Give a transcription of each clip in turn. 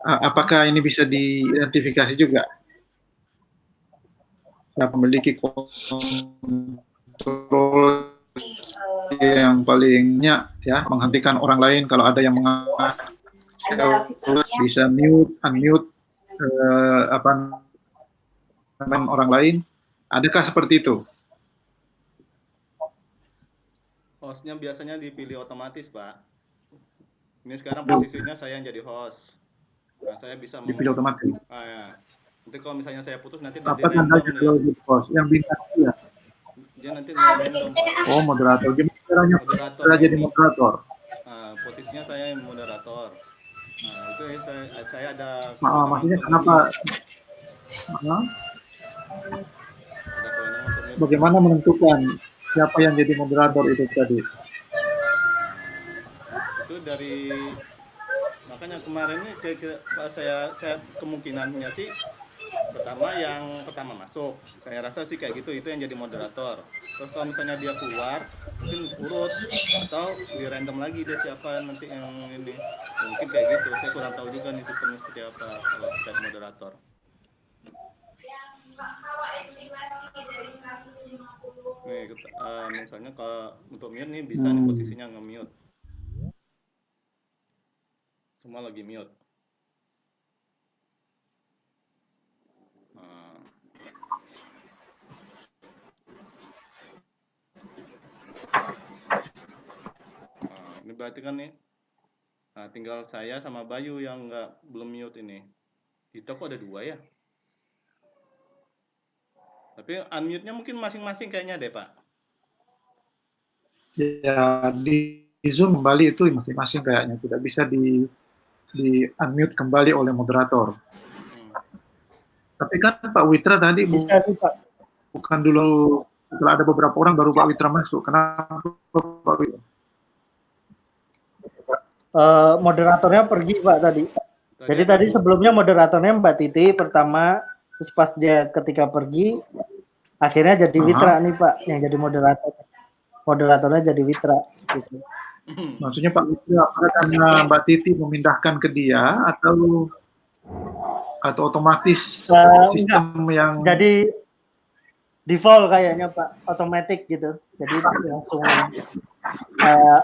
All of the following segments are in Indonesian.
apakah ini bisa diidentifikasi juga? Yang memiliki kontrol yang palingnya ya menghentikan orang lain kalau ada yang bisa mute, unmute apa namanya orang lain. Adakah seperti itu? Hostnya biasanya dipilih otomatis, Pak. Ini sekarang posisinya saya yang jadi host. Nah, saya bisa dipilih otomatis. ya. Nanti kalau misalnya saya putus nanti Apa di random tandanya kalau di host? Yang bintang ya? Dia nanti random, Pak. Oh, moderator. Gimana caranya Moderatornya jadi ini. moderator? Posisinya saya yang moderator. Nah, itu saya ada Maksudnya kenapa? Bagaimana menentukan siapa yang jadi moderator itu tadi? Itu dari makanya kemarin ini saya kemungkinannya sih yang pertama masuk, saya rasa sih kayak gitu, itu yang jadi moderator. Terus kalau misalnya dia keluar mungkin urut atau di random lagi dia siapa nanti yang ini, mungkin kayak gitu. Saya kurang tahu juga nih sistemnya seperti apa kalau terkait moderator. Nih misalnya kalau untuk mute nih bisa nih posisinya nge-mute, semua lagi mute. Ini berarti kan nih, tinggal saya sama Bayu yang belum mute ini. Kita kok ada 2 ya? Tapi unmute-nya mungkin masing-masing kayaknya deh, Pak. Ya, di Zoom kembali itu masing-masing kayaknya. Tidak bisa di unmute kembali oleh moderator. Tapi kan Pak Witra tadi bisa nih, Pak. Bukan dulu setelah ada beberapa orang baru Pak Witra masuk. Kenapa Pak Witra? Moderatornya pergi, Pak, tadi. Jadi tadi sebelumnya moderatornya Mbak Titi pertama, terus pas dia ketika pergi, akhirnya jadi Witra nih, Pak, yang jadi moderator. Moderatornya jadi Witra. Gitu. Maksudnya Pak Witra karena Mbak Titi memindahkan ke dia atau otomatis sistem yang jadi default kayaknya Pak, otomatis gitu. Jadi langsung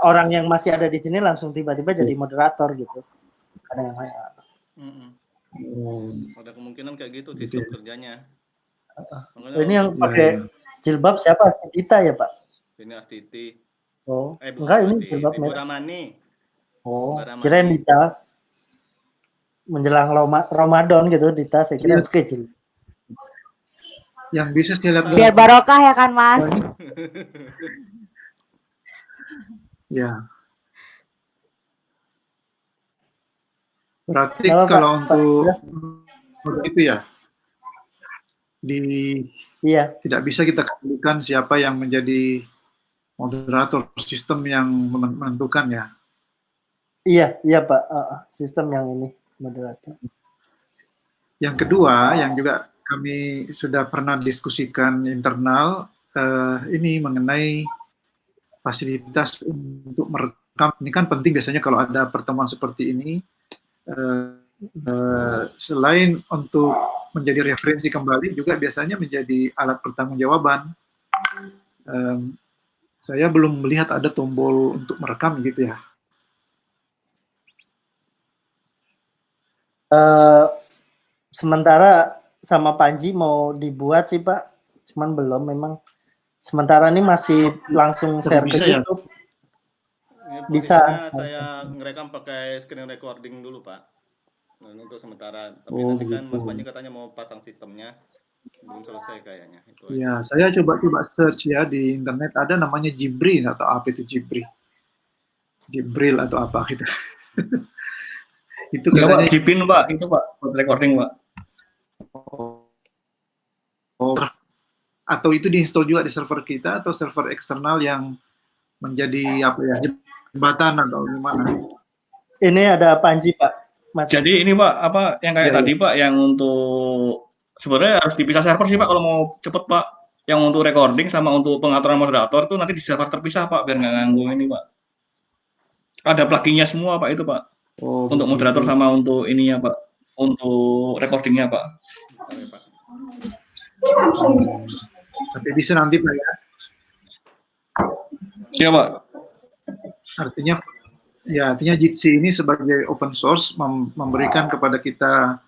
orang yang masih ada di sini langsung tiba-tiba jadi moderator gitu. Ada yang lain. Ada kemungkinan kayak gitu sistem kerjanya. Ini yang pakai jilbab siapa? Dita ya Pak? Ini Astiti. Oh, enggak ini jilbab Ibu Ramani. Oh, kirain Dita. Menjelang Ramadan gitu Dita, saya kira pakai jilbab. Yang bisa saya lihat biar barokah ya kan Mas. Ya. Berarti kalau untuk begitu ya, tidak bisa kita kembalikan siapa yang menjadi moderator, sistem yang menentukan ya. Iya Pak, sistem yang ini moderator. Yang kedua, yang juga kami sudah pernah diskusikan internal, ini mengenai fasilitas untuk merekam. Ini kan penting biasanya kalau ada pertemuan seperti ini. Selain untuk menjadi referensi kembali, juga biasanya menjadi alat pertanggungjawaban. Saya belum melihat ada tombol untuk merekam gitu ya. Sementara sama Panji mau dibuat sih Pak, cuman belum memang. Sementara ini masih langsung share ke YouTube. Bisa. Saya ngerekam pakai screen recording dulu Pak. Untuk sementara. Tapi nanti kan Mas Panji katanya mau pasang sistemnya. Belum selesai kayaknya. Ya, saya coba search ya di internet, ada namanya Jibril atau apa itu Jibril atau apa gitu. Itu katanya Jipin Pak, itu Pak buat recording Pak. Atau itu diinstal juga di server kita atau server eksternal yang menjadi apa ya, jembatan atau gimana? Ini ada Panji Pak. Mas. Jadi ini Pak, apa yang kayak tadi Pak, yang untuk sebenarnya harus dipisah server sih Pak kalau mau cepet Pak. Yang untuk recording sama untuk pengaturan moderator itu nanti di server terpisah Pak, biar nggak ganggu ini Pak. Ada pluginnya semua Pak itu Pak. Untuk moderator sama untuk ininya Pak. untuk recordingnya Pak. Bentar ya, Pak. Tapi bisa nanti Pak ya. Iya Pak. Artinya Jitsi ini sebagai open source memberikan kepada kita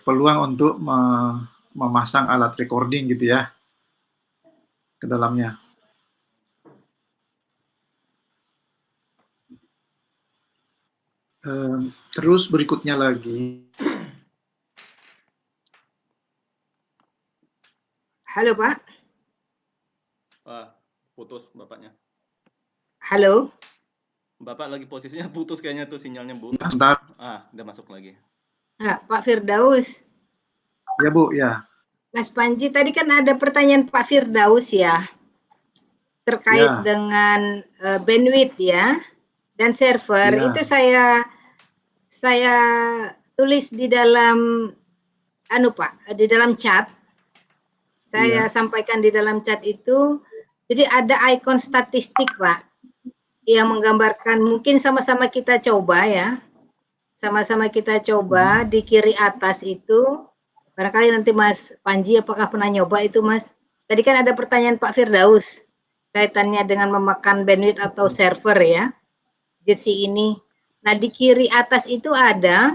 peluang untuk memasang alat recording gitu ya ke dalamnya. Terus berikutnya lagi. Halo Pak. Putus bapaknya. Halo. Bapak lagi posisinya putus kayaknya tuh sinyalnya Bu. Sebentar. Udah masuk lagi. Pak Firdaus. Ya Bu, ya. Mas Panji, tadi kan ada pertanyaan Pak Firdaus ya. Terkait dengan bandwidth ya. Dan server. Itu saya tulis di dalam di dalam chat. Saya sampaikan di dalam chat itu, jadi ada ikon statistik Pak, yang menggambarkan, mungkin sama-sama kita coba ya, sama-sama kita coba di kiri atas itu, barangkali nanti Mas Panji apakah pernah nyoba itu Mas? Tadi kan ada pertanyaan Pak Firdaus, kaitannya dengan memakan bandwidth atau server ya, Jitsi ini. Nah di kiri atas itu ada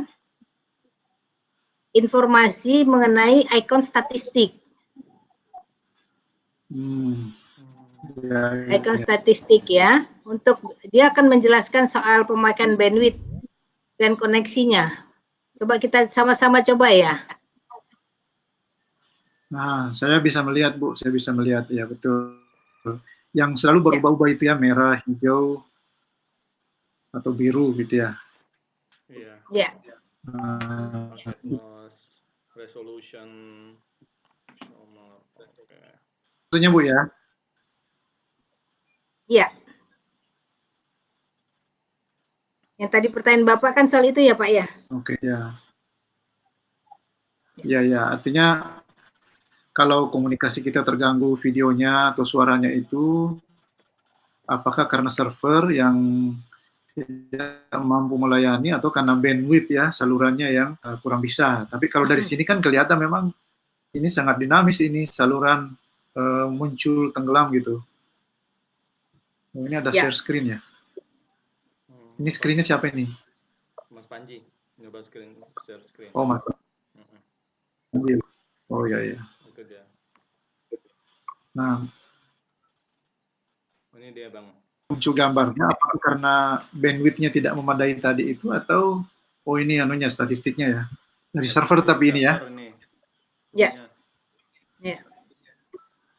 informasi mengenai ikon statistik. Ikon statistik ya, untuk dia akan menjelaskan soal pemakaian bandwidth dan koneksinya. Coba kita sama-sama coba ya. Nah, saya bisa melihat Bu, saya bisa melihat ya betul. Yang selalu berubah-ubah itu ya, merah, hijau, atau biru gitu ya. Iya. Ya. Resolution. Maksudnya Bu ya? Iya. Yang tadi pertanyaan Bapak kan soal itu ya Pak ya? Oke ya. Ya, artinya kalau komunikasi kita terganggu videonya atau suaranya itu, apakah karena server yang tidak mampu melayani atau karena bandwidth ya, salurannya yang kurang bisa. Tapi kalau dari sini kan kelihatan memang ini sangat dinamis ini, saluran muncul, tenggelam gitu. Ini ada share screen ya. Ini screen-nya siapa ini? Mas Panji, nyoba share screen. Oh, Mas Panji. Oh iya. Itu dia. Nah, ini dia Bang. Muncul gambarnya apakah karena bandwidth-nya tidak memadai tadi itu atau ini anunya statistiknya ya. Dari server tapi ini ya. Ya. Ya.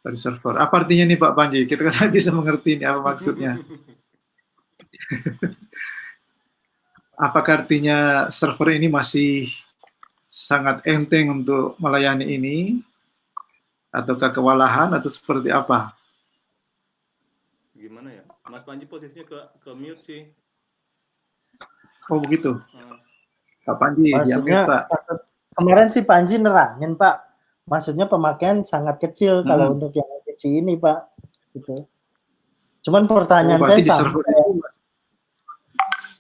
Dari server. Apa artinya nih Pak Panji? Kita kan bisa mengerti ini apa maksudnya. Apakah artinya server ini masih sangat enteng untuk melayani ini? Ataukah kewalahan atau seperti apa? Gimana ya? Mas Panji posisinya ke mute sih. Oh begitu. Pak Panji, maksudnya, Pak. Kemarin si Panji nerangin Pak. Maksudnya pemakaian sangat kecil kalau untuk yang kecil ini Pak. Gitu. Cuman pertanyaan saya sama.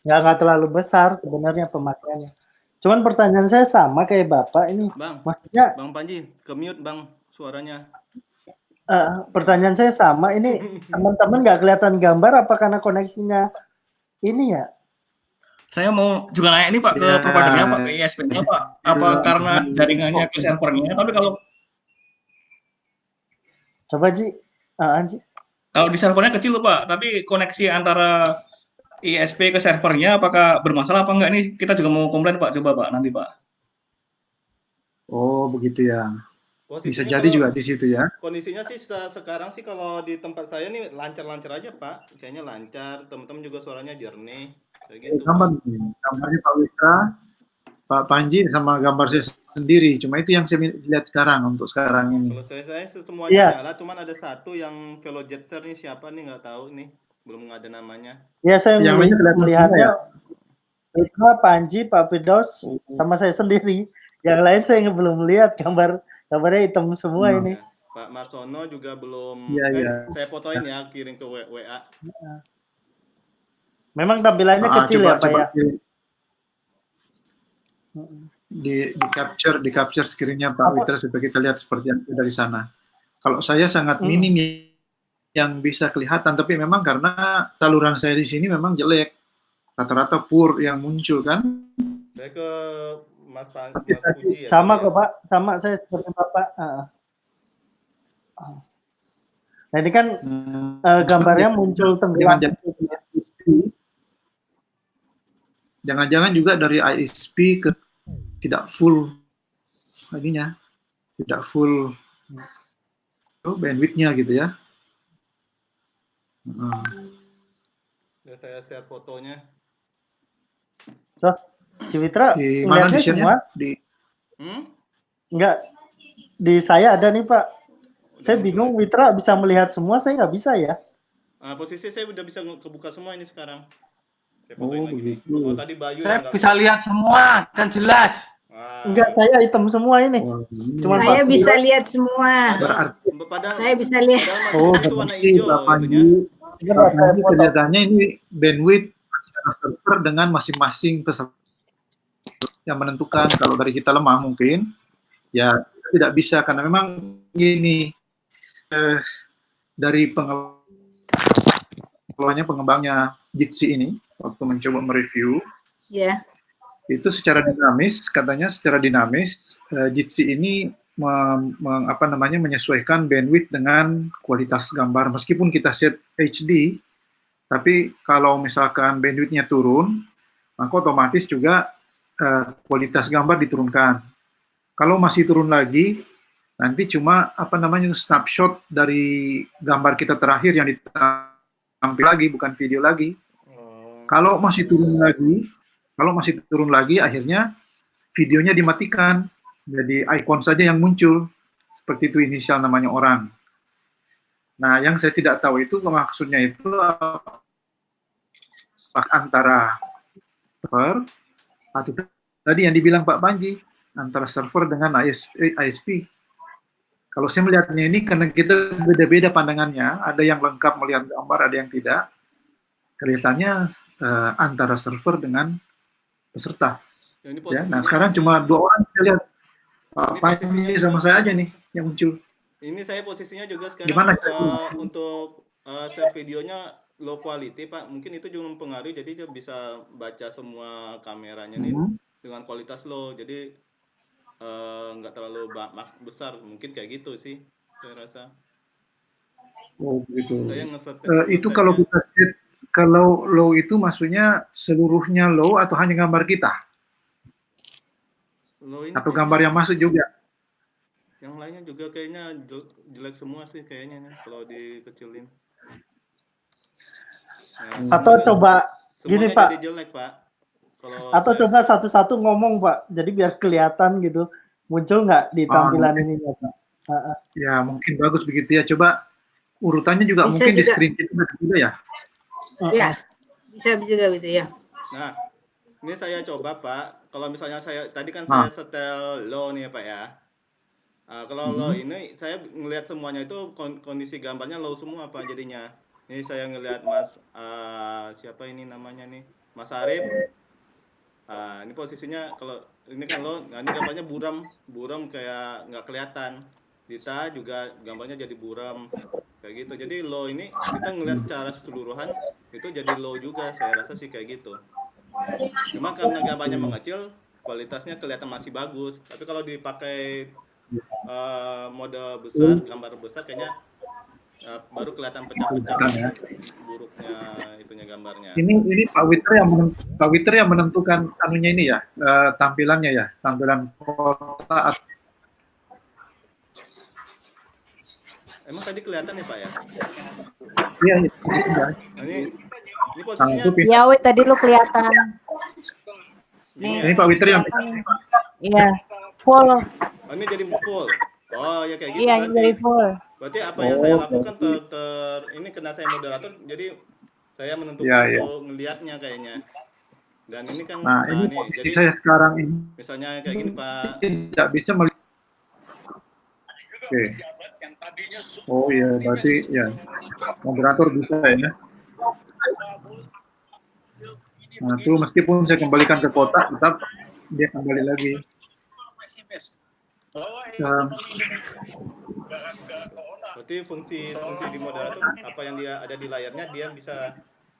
Nggak terlalu besar sebenarnya pemakaiannya. Cuman pertanyaan saya sama kayak Bapak ini. Bang, maksudnya Bang Panji, ke mute Bang suaranya. Pertanyaan saya sama. Ini teman-teman nggak kelihatan gambar apa karena koneksinya ini ya? Saya mau juga nanya ini Pak ke providernya Pak, ke ISP-nya Pak. Apa karena jaringannya ke servernya? Tapi kalau coba Ji, Anji. Kalau di servernya kecil loh Pak, tapi koneksi antara ISP ke servernya apakah bermasalah apa enggak? Ini kita juga mau komplain Pak, coba Pak nanti Pak. Oh begitu ya. Posisinya bisa jadi juga di situ ya. Kondisinya sih sekarang sih kalau di tempat saya nih lancar-lancar aja Pak, kayaknya lancar. Teman-teman juga suaranya jernih. Kayak gitu. Gambarnya Pak Witra, Pak Panji sama gambar saya sendiri. Cuma itu yang saya lihat sekarang untuk sekarang ini. Kalau saya semuanya nyala, cuman ada satu yang Velojetser nih siapa nih nggak tahu nih, belum ada namanya. Ya saya melihatnya Witra, Panji, Pak Firdaus sama saya sendiri. Yang lain saya belum lihat gambarnya hitam semua ini. Pak Marsono juga belum. Saya fotoin ya, kirim ke WA. Memang tampilannya kecil ya Pak ya. di capture screen-nya Pak Witra supaya kita lihat seperti yang dari sana. Kalau saya sangat minim yang bisa kelihatan, tapi memang karena saluran saya di sini memang jelek, rata-rata poor yang muncul kan. Saya ke Mas Puji ya. Sama kok Pak, sama saya seperti Bapak. Nah ini kan gambarnya muncul tenggelam. Jangan-jangan juga dari ISP ke tidak full laginya, tidak full bandwidth-nya gitu ya. Ya saya share fotonya. Si Witra Di mana di semua? Enggak, di saya ada nih Pak. Saya bingung Witra bisa melihat semua, saya nggak bisa ya. Posisi saya udah bisa kebuka semua ini sekarang. Begitu. Oh, tadi Bayu saya bisa lihat semua dan jelas. Enggak, saya hitam semua ini. Cuman saya bisa lihat semua. Saya bisa lihat. Itu warna hijau loh itunya. Kelihatannya ini bandwidth server dengan masing-masing peserta yang menentukan. Kalau dari kita lemah mungkin ya tidak bisa, karena memang gini, dari pengembangnya Jitsi ini waktu mencoba mereview, itu secara dinamis, katanya secara dinamis Jitsi ini menyesuaikan bandwidth dengan kualitas gambar. Meskipun kita set HD, tapi kalau misalkan bandwidth-nya turun, maka otomatis juga kualitas gambar diturunkan. Kalau masih turun lagi, nanti cuma snapshot dari gambar kita terakhir yang ditampil lagi, bukan video lagi. Kalau masih turun lagi, akhirnya videonya dimatikan, jadi icon saja yang muncul, seperti itu inisial namanya orang. Nah, yang saya tidak tahu itu maksudnya itu antara server atau tadi yang dibilang Pak Panji, antara server dengan ISP. Kalau saya melihatnya ini, karena kita beda-beda pandangannya, ada yang lengkap melihat gambar, ada yang tidak. Kelihatannya antara server dengan peserta. Ya, nah sekarang cuma 2 orang saya lihat, Pak Panji sama saya aja nih yang muncul. Ini saya posisinya juga sekarang Gimana? untuk share videonya low quality Pak. Mungkin itu juga mempengaruhi, jadi dia bisa baca semua kameranya nih dengan kualitas low. Jadi nggak terlalu besar, mungkin kayak gitu sih saya rasa. Oh begitu. Saya itu kalau kita set, kalau low itu maksudnya seluruhnya low atau hanya gambar kita? Low ini atau gambar yang masuk juga? Yang lainnya juga kayaknya jelek semua sih kayaknya nih, kalau dikecilin. Nah, atau coba gini Pak. Jadi jelek, Pak. Atau coba satu-satu ngomong Pak, jadi biar kelihatan gitu, muncul nggak di tampilan ini Pak? Ya mungkin bagus begitu ya. Coba urutannya juga bisa mungkin juga di screen itu juga ya. Ya, bisa juga gitu ya. Nah, ini saya coba Pak. Kalau misalnya saya tadi kan saya setel low nih ya Pak ya. Kalau low ini saya ngelihat semuanya itu kondisi gambarnya low semua Pak jadinya. Ini saya ngelihat Mas siapa ini namanya nih, Mas Arif. Ini posisinya kalau ini kan low, nah ini gambarnya buram kayak nggak kelihatan. Dita juga gambarnya jadi buram kayak gitu. Jadi low ini kita ngelihat secara keseluruhan itu jadi low juga, saya rasa sih kayak gitu. Cuma karena gambarnya mengecil, kualitasnya kelihatan masih bagus. Tapi kalau dipakai mode besar, gambar besar kayaknya baru kelihatan pecah-pecah buruknya itunya gambarnya. Ini Pak Witer yang menentukan anunya ini ya, tampilannya ya, tampilan kota. Emang tadi kelihatan ya Pak ya? Iya. Nah, ini posisinya. Ya wait, tadi lu kelihatan. Ini Pak Witer yang. Iya, full. Oh, ini jadi full. Oh ya kayak gitu. Iya, ini jadi full. Berarti apa yang saya lakukan ini karena saya moderator, jadi saya menentukan untuk ngelihatnya kayaknya. Dan ini kan ini jadi saya sekarang ini. Misalnya kayak gini Pak. Tidak bisa melihat. Oke. Oh iya, berarti ya moderator bisa ya. Nah itu meskipun saya kembalikan ke kotak, tetap dia kembali lagi. Berarti fungsi di moderator apa yang dia ada di layarnya dia bisa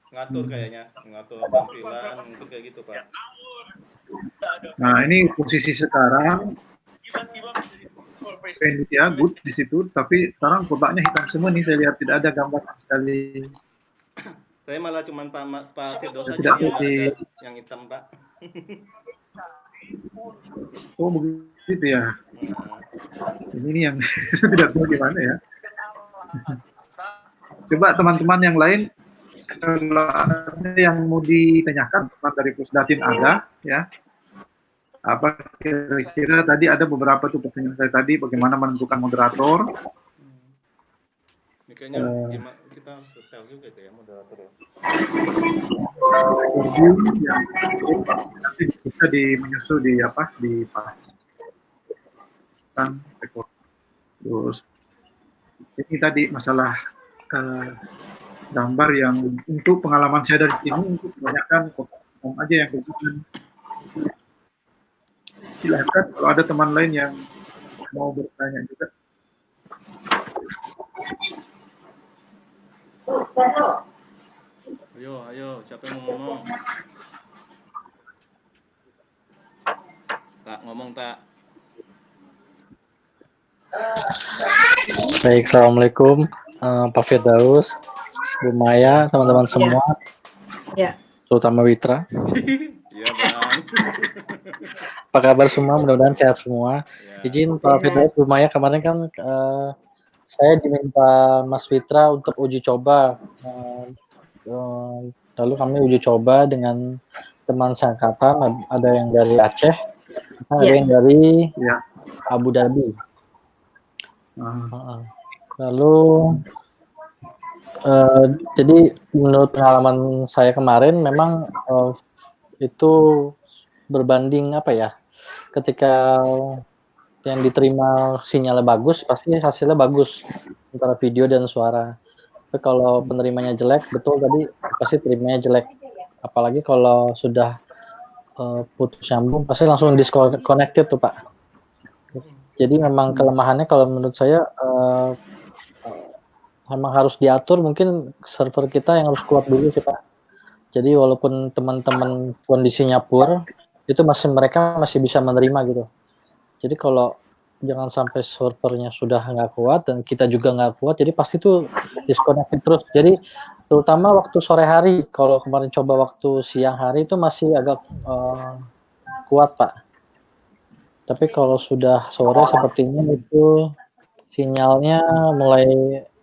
ngatur kayaknya, ngatur tampilan mungkin kayak gitu Pak. Nah ini posisi sekarang ya good di situ, tapi sekarang kotaknya hitam semua nih, saya lihat tidak ada gambar sekali. Saya malah cuman Pak Firdaus saja Tidak yang di yang hitam Pak. Oh begitu ya. Ini yang tidak tahu gimana ya. Coba teman-teman yang lain kalau ada yang mau ditanyakan teman dari Pusdatin ada ya. Apa kira-kira tadi ada beberapa tuh pertanyaan saya tadi, bagaimana menentukan moderator. Ini kayaknya gimana kita harus setel juga itu ya moderator ya. Nanti bisa menyusul di apa di rekor. Terus ini tadi masalah gambar yang untuk pengalaman saya dari sini untuk kebanyakan om aja yang kebutuhan. Silahkan kalau ada teman lain yang mau bertanya juga. Ayo, siapa yang mau ngomong? Tak ngomong tak. Baik, assalamualaikum Pak Firdaus, Bu Maya, teman-teman semua, Ya. terutama Witra. Iya Bang. Apa kabar semua? Mudah-mudahan sehat semua. Ya. Izin Pak Firdaus, Bu Maya, kemarin kan saya diminta Mas Witra untuk uji coba. Lalu kami uji coba dengan teman seangkatan, ada yang dari Aceh, ada yang dari Abu Dhabi. Lalu jadi menurut pengalaman saya kemarin memang itu berbanding apa ya, ketika yang diterima sinyalnya bagus pasti hasilnya bagus antara video dan suara. Tapi kalau penerimanya jelek, betul tadi pasti terimanya jelek. Apalagi kalau sudah putus nyambung pasti langsung disconnected tuh Pak. Jadi memang kelemahannya kalau menurut saya memang harus diatur, mungkin server kita yang harus kuat dulu sih Pak. Jadi walaupun teman-teman kondisinya poor, itu mereka masih bisa menerima gitu. Jadi kalau jangan sampai servernya sudah nggak kuat dan kita juga nggak kuat, jadi pasti tuh disconnected terus. Jadi terutama waktu sore hari, kalau kemarin coba waktu siang hari itu masih agak kuat Pak. Tapi kalau sudah sore sepertinya itu sinyalnya mulai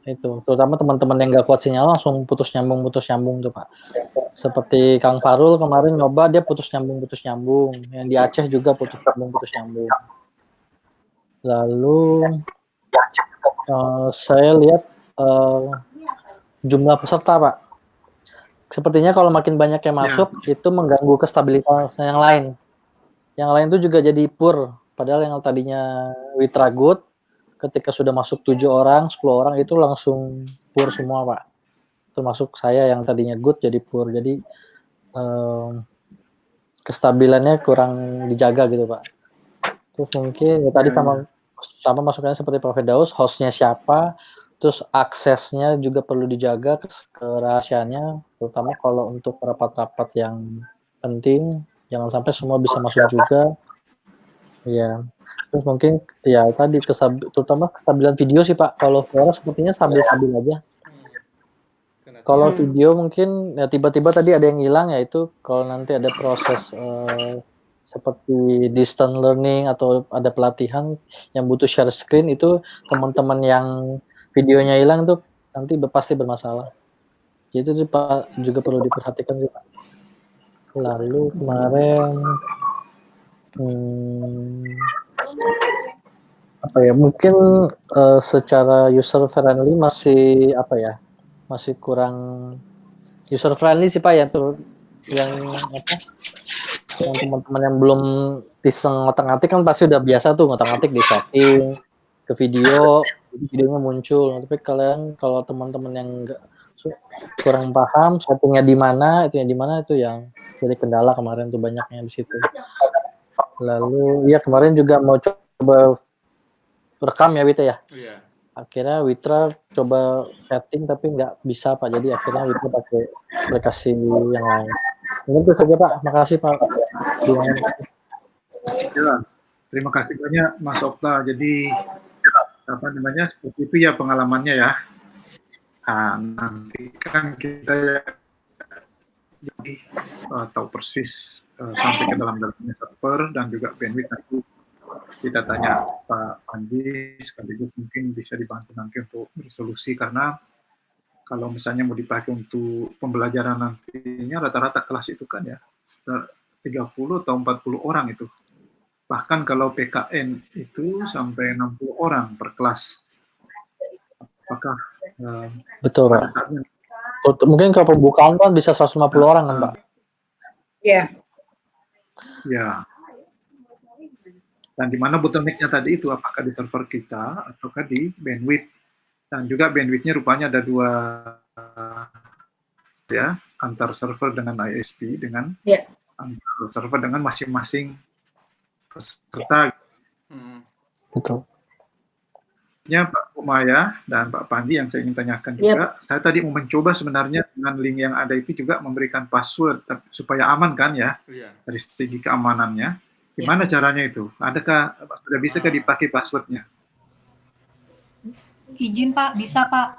itu, terutama teman-teman yang nggak kuat sinyal langsung putus nyambung tuh Pak. Seperti Kang Farul kemarin nyoba dia putus nyambung, yang di Aceh juga putus nyambung. Lalu saya lihat jumlah peserta Pak. Sepertinya kalau makin banyak yang masuk itu mengganggu kestabilitas yang lain. Yang lain itu juga jadi poor, padahal yang tadinya Witra good, ketika sudah masuk 7 orang, 10 orang itu langsung poor semua Pak. Termasuk saya yang tadinya good jadi poor. Jadi kestabilannya kurang dijaga gitu Pak. Terus mungkin ya tadi sama masukannya seperti Pak Firdaus, hostnya siapa, terus aksesnya juga perlu dijaga ke rahasianya, terutama kalau untuk rapat-rapat yang penting. Jangan sampai semua bisa masuk juga. Ya, terus mungkin ya tadi terutama kestabilan video sih Pak. Kalau suara sepertinya stabil-stabil aja. Kalau video mungkin ya tiba-tiba tadi ada yang hilang, ya itu kalau nanti ada proses seperti distance learning atau ada pelatihan yang butuh share screen, itu teman-teman yang videonya hilang tuh nanti pasti bermasalah. Jadi itu Pak juga perlu diperhatikan sih Pak. Lalu kemarin apa ya, mungkin secara user friendly masih apa ya, masih kurang user friendly sih Pak ya, yang apa, yang teman-teman yang belum bisa ngotak-ngatik kan pasti udah biasa tuh ngotak-ngatik di setting ke videonya muncul. Tapi kalian kalau teman-teman yang enggak kurang paham settingnya di mana, itu yang jadi kendala kemarin tuh banyaknya di situ. Lalu ya kemarin juga mau coba rekam ya Wita ya. Iya. Akhirnya Witra coba setting tapi nggak bisa Pak. Jadi akhirnya Witra pakai aplikasi yang lain. Mungkin itu saja Pak. Makasih Pak. Ya, terima kasih banyak Mas Okta. Jadi apa namanya seperti itu ya pengalamannya ya. Nanti kan kita jadi tahu persis sampai ke dalamnya server dan juga bandwidth. Nanti kita tanya Pak Panji sekaligus mungkin bisa dibantu nanti untuk bersolusi, karena kalau misalnya mau dipakai untuk pembelajaran nantinya rata-rata kelas itu kan ya 30 atau 40 orang itu. Bahkan kalau PKN itu sampai 60 orang per kelas. Apakah betul Pak. Mungkin kalau pembukaan kan bisa 150 orang kan Pak? Iya. Ya. Dan di mana bottleneck-nya tadi itu, apakah di server kita ataukah di bandwidth. Dan juga bandwidth-nya rupanya ada dua ya, antar server dengan ISP dengan antar server dengan masing-masing peserta. Betul. Ya Pak Umaya dan Pak Panji yang saya ingin tanyakan juga, saya tadi mau mencoba sebenarnya dengan link yang ada itu juga memberikan password supaya aman kan ya, dari segi keamanannya. Gimana caranya itu? Adakah sudah bisakah dipakai passwordnya? Izin Pak, bisa Pak.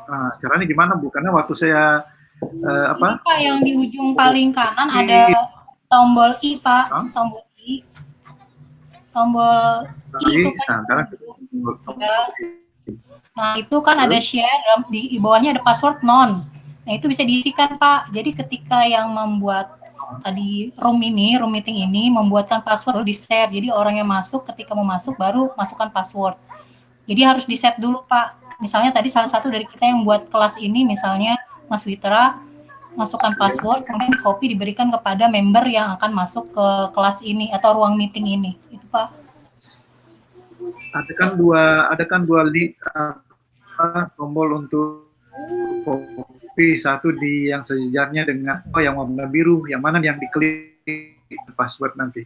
Nah, caranya gimana Bu? Karena waktu saya Ini, Pak, yang di ujung paling kanan ada tombol I Pak, tombol I. Tombol I itu kan. Nah, itu kan ada share, di bawahnya ada password non. Nah, itu bisa diisikan Pak. Jadi ketika yang membuat tadi room meeting ini membuatkan password lalu di-share. Jadi orang yang masuk ketika mau masuk baru masukkan password. Jadi harus di-set dulu Pak. Misalnya tadi salah satu dari kita yang buat kelas ini, misalnya Mas Witra, masukkan password, kemudian di-copy diberikan kepada member yang akan masuk ke kelas ini atau ruang meeting ini. Itu Pak. Ada kan dua link tombol untuk satu di yang sejajarnya dengan yang warna biru, yang mana yang diklik password nanti?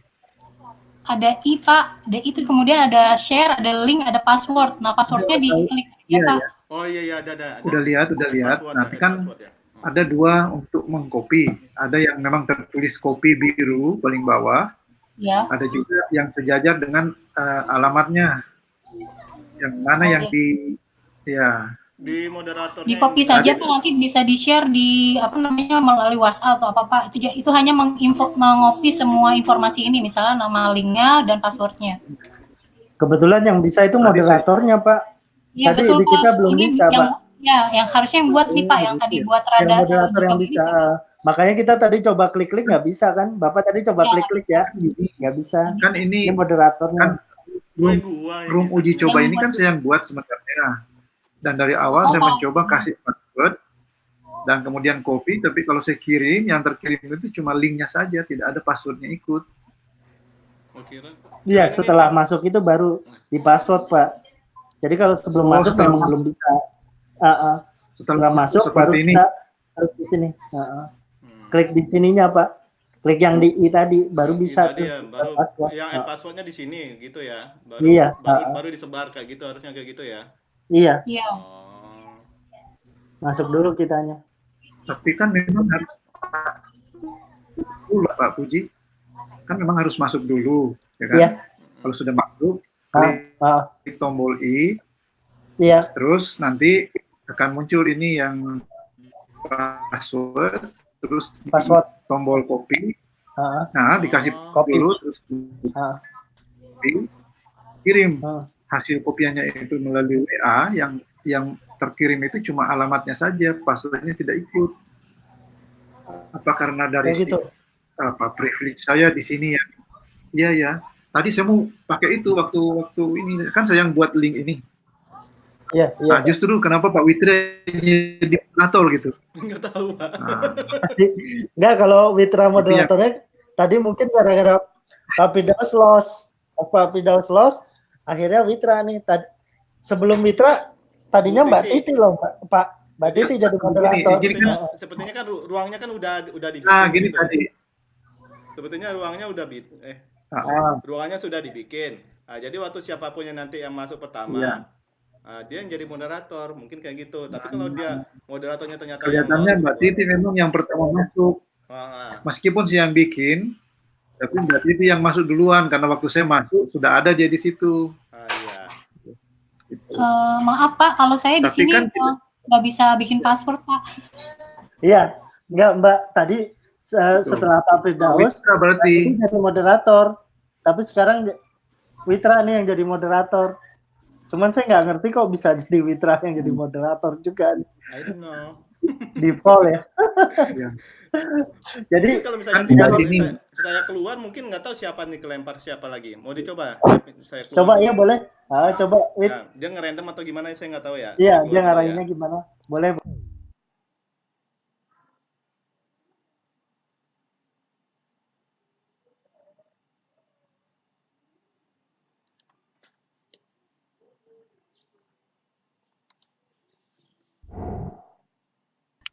Ada I Pak, ada itu kemudian ada share, ada link, ada password. Nah passwordnya diklik ya Pak. Oh iya ada. Udah lihat. Nanti kan ada dua untuk mengcopy. Ada yang memang tertulis copy biru paling bawah. Ya. Ada juga yang sejajar dengan alamatnya. Yang mana yang di di moderator di copy saja Pak, nanti bisa di share di melalui WhatsApp atau apa itu hanya mengopi semua informasi ini, misalnya nama linknya dan passwordnya. Kebetulan yang bisa itu moderatornya Pak. Iya betul Pak. Kita belum bisa Pak. Ya, yang harusnya yang buat nih Pak, yang tadi buat rada. Yang moderator yang bisa. Makanya kita tadi coba klik-klik nggak bisa kan? Bapak tadi coba klik-klik ya, nggak bisa. Kan ini moderatornya. Kan room uji coba ini kan saya yang buat sebenarnya. Dan dari awal saya mencoba kasih password dan kemudian copy, tapi kalau saya kirim, yang terkirim itu cuma linknya saja, tidak ada passwordnya ikut. Iya, setelah masuk itu baru di password Pak. Jadi kalau sebelum masuk memang belum bisa. Setelah masuk baru ini. Kita harus di sini. Klik di sininya Pak. Klik yang di I tadi baru bisa tuh. Ya, baru password. Yang passwordnya di sini gitu ya. Baru disebar kayak gitu, harusnya kayak gitu ya. Iya. Oh. Masuk dulu kitanya. Tapi kan memang harus dulu Pak Puji. Kan memang harus masuk dulu, ya kan? Iya. Kalau sudah masuk, klik tombol I. Iya. Terus nanti akan muncul ini yang password, terus tombol copy. Nah, dikasih copy dulu, terus kirim. Hasil kopiannya itu melalui WA, yang terkirim itu cuma alamatnya saja, passwordnya tidak ikut. Apa karena dari privilege saya di sini ya? Iya. Tadi saya mau pakai itu waktu ini kan saya yang buat link ini. Iya. Nah, justru kenapa Pak Witra jadi moderator gitu? Nggak tahu Pak. Nggak, kalau Witra moderatornya tadi mungkin gara-gara Papidaus loss. Pas Papidaus loss, akhirnya Witra nih. Sebelum Witra tadinya Mbak Titi loh Pak. Mbak Titi jadi moderator. Sepertinya kan ruangnya kan udah dibikin. Nah, gini gitu. tadi. sebetulnya ruangnya udah ruangannya sudah dibikin. Nah, jadi waktu siapapun yang nanti yang masuk pertama, dia yang jadi moderator, mungkin kayak gitu. Tapi kalau dia moderatornya ternyata kelihatannya Mbak Titi memang yang pertama masuk. Meskipun saya yang bikin, tapi Mbak Titi yang masuk duluan karena waktu saya masuk sudah ada dia di situ. Iya. Maaf Pak, kalau saya di Tapi sini kan nggak bisa bikin password Pak. Iya, enggak Mbak. Tadi setelah Pak Firdaus, Witra berarti jadi moderator. Tapi sekarang Witra nih yang jadi moderator. Cuman saya nggak ngerti kok bisa jadi Witra yang jadi moderator juga. I don't know. Default ya. Jadi kalau misalnya saya keluar mungkin nggak tahu siapa nih kelempar siapa lagi. Mau dicoba? Saya keluar coba dulu. ya boleh. Coba Wit. Nah, dia ngerandom atau gimana saya nggak tahu ya. Iya, dia ngarahinnya gimana? Boleh.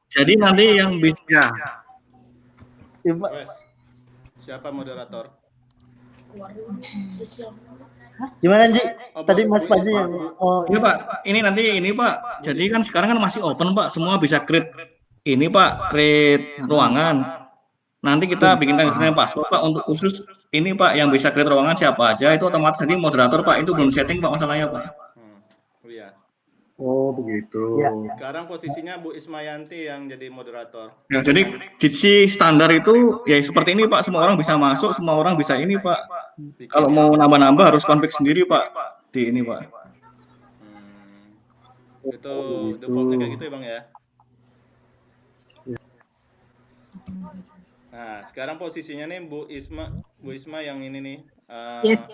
Jadi nanti yang bisa siapa moderator? Gimana Ji? Tadi Mas Panji yang iya Pak, ini nanti ini Pak. Jadi kan sekarang kan masih open Pak, semua bisa create ini Pak, create ruangan. Nanti kita bikin username password Pak untuk khusus ini Pak yang bisa create ruangan siapa aja itu otomatis nanti moderator Pak, itu belum setting Pak masalahnya Pak. Iya. Oh begitu. Ya. Sekarang posisinya Bu Ismayanti yang jadi moderator. Ya, jadi Jitsi standar itu ya seperti ini Pak, semua orang bisa masuk, semua orang bisa ini Pak. Kalau mau nambah-nambah harus konfig sendiri Pak di ini Pak. Itu defaultnya kayak gitu ya Bang ya. Nah, sekarang posisinya nih Bu Isma yang ini nih. Yes.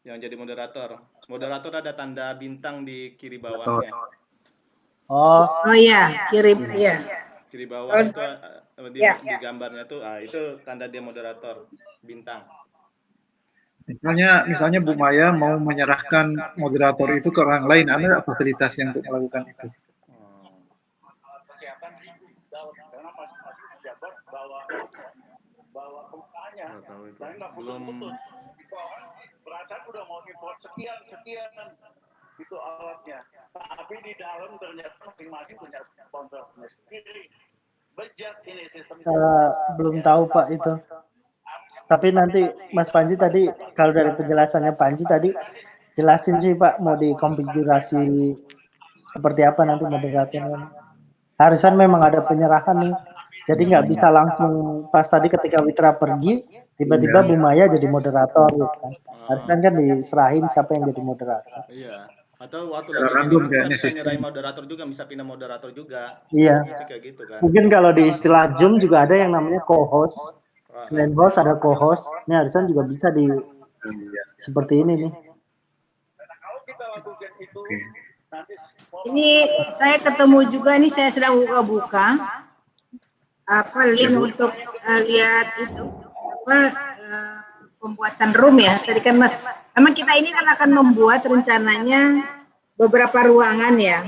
Yang jadi moderator. Moderator ada tanda bintang di kiri bawahnya. Oh iya, kiri ya. Kiri bawah itu di gambarnya tuh, itu tanda dia moderator bintang. Misalnya Bu Maya mau menyerahkan moderator itu ke orang lain, ada fasilitas yang untuk melakukan itu? Belum. Perasaan udah mau import sekian itu alatnya, tapi di dalam ternyata masing-masing punya sponsor sendiri. Bejat ini sistem. Belum tahu Pak itu. Tapi nanti Mas Panji tadi kalau dari penjelasannya Panji tadi jelasin sih Pak mau dikonfigurasi seperti apa nanti moderatornya. Harusnya memang ada penyerahan nih. Jadi nggak bisa langsung pas tadi ketika Witra pergi tiba-tiba Bu Maya jadi moderator gitu kan. Harusnya kan diserahin siapa yang jadi moderator. Iya. Atau waktu lagi kita bisa nyerahin moderator juga, bisa pindah moderator juga. Iya. Kayak gitu kan. Mungkin kalau di istilah Zoom juga ada yang namanya co-host. Selain host ada co-host. Ini harusnya juga bisa di seperti ini nih. Ini saya ketemu juga nih, saya sedang buka-buka link untuk lihat itu pembuatan room ya. Tadi kan Mas, memang kita ini kan akan membuat rencananya beberapa ruangan ya,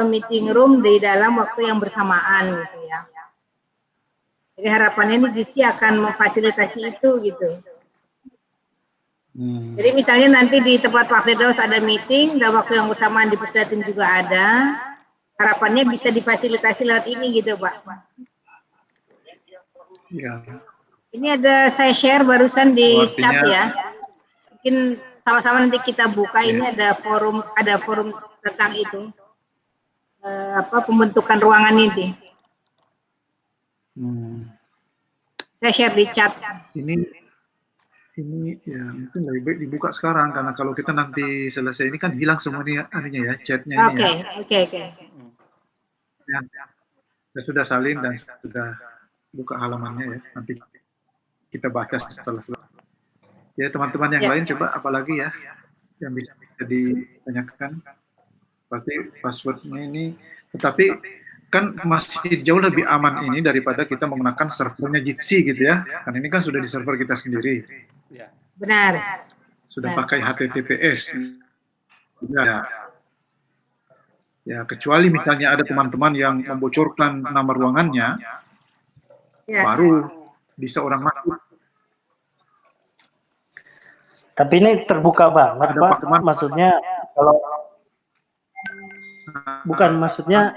meeting room di dalam waktu yang bersamaan gitu ya. Jadi harapannya ini Jitsi akan memfasilitasi itu gitu. Jadi misalnya nanti di tempat Pak Firdaus ada meeting, dan waktu yang bersamaan di Pusdatin juga ada, harapannya bisa difasilitasi lewat ini gitu Pak. Ya. Ini ada saya share barusan di chat ya. Mungkin sama-sama nanti kita buka. Ini ada forum tentang itu, pembentukan ruangan ini. Saya share di chat. Ini ya mungkin lebih baik dibuka sekarang karena kalau kita nanti selesai ini kan hilang semua nih ya chatnya ini ya. Oke. Ya, sudah salin dan sudah buka halamannya ya. Nanti kita baca setelah selesai. Ya teman-teman yang lain coba apalagi ya yang bisa ditanyakan. Pasti passwordnya ini. Tetapi kan masih jauh lebih aman ini daripada kita menggunakan servernya Jitsi gitu ya. Karena ini kan sudah di server kita sendiri. Benar. Sudah pakai HTTPS. Ya kecuali misalnya ada teman-teman yang membocorkan nama ruangannya, Ya. baru bisa orang masuk. Tapi ini terbuka banget, Ada Pak. Pak Teman. Maksudnya kalau bukan maksudnya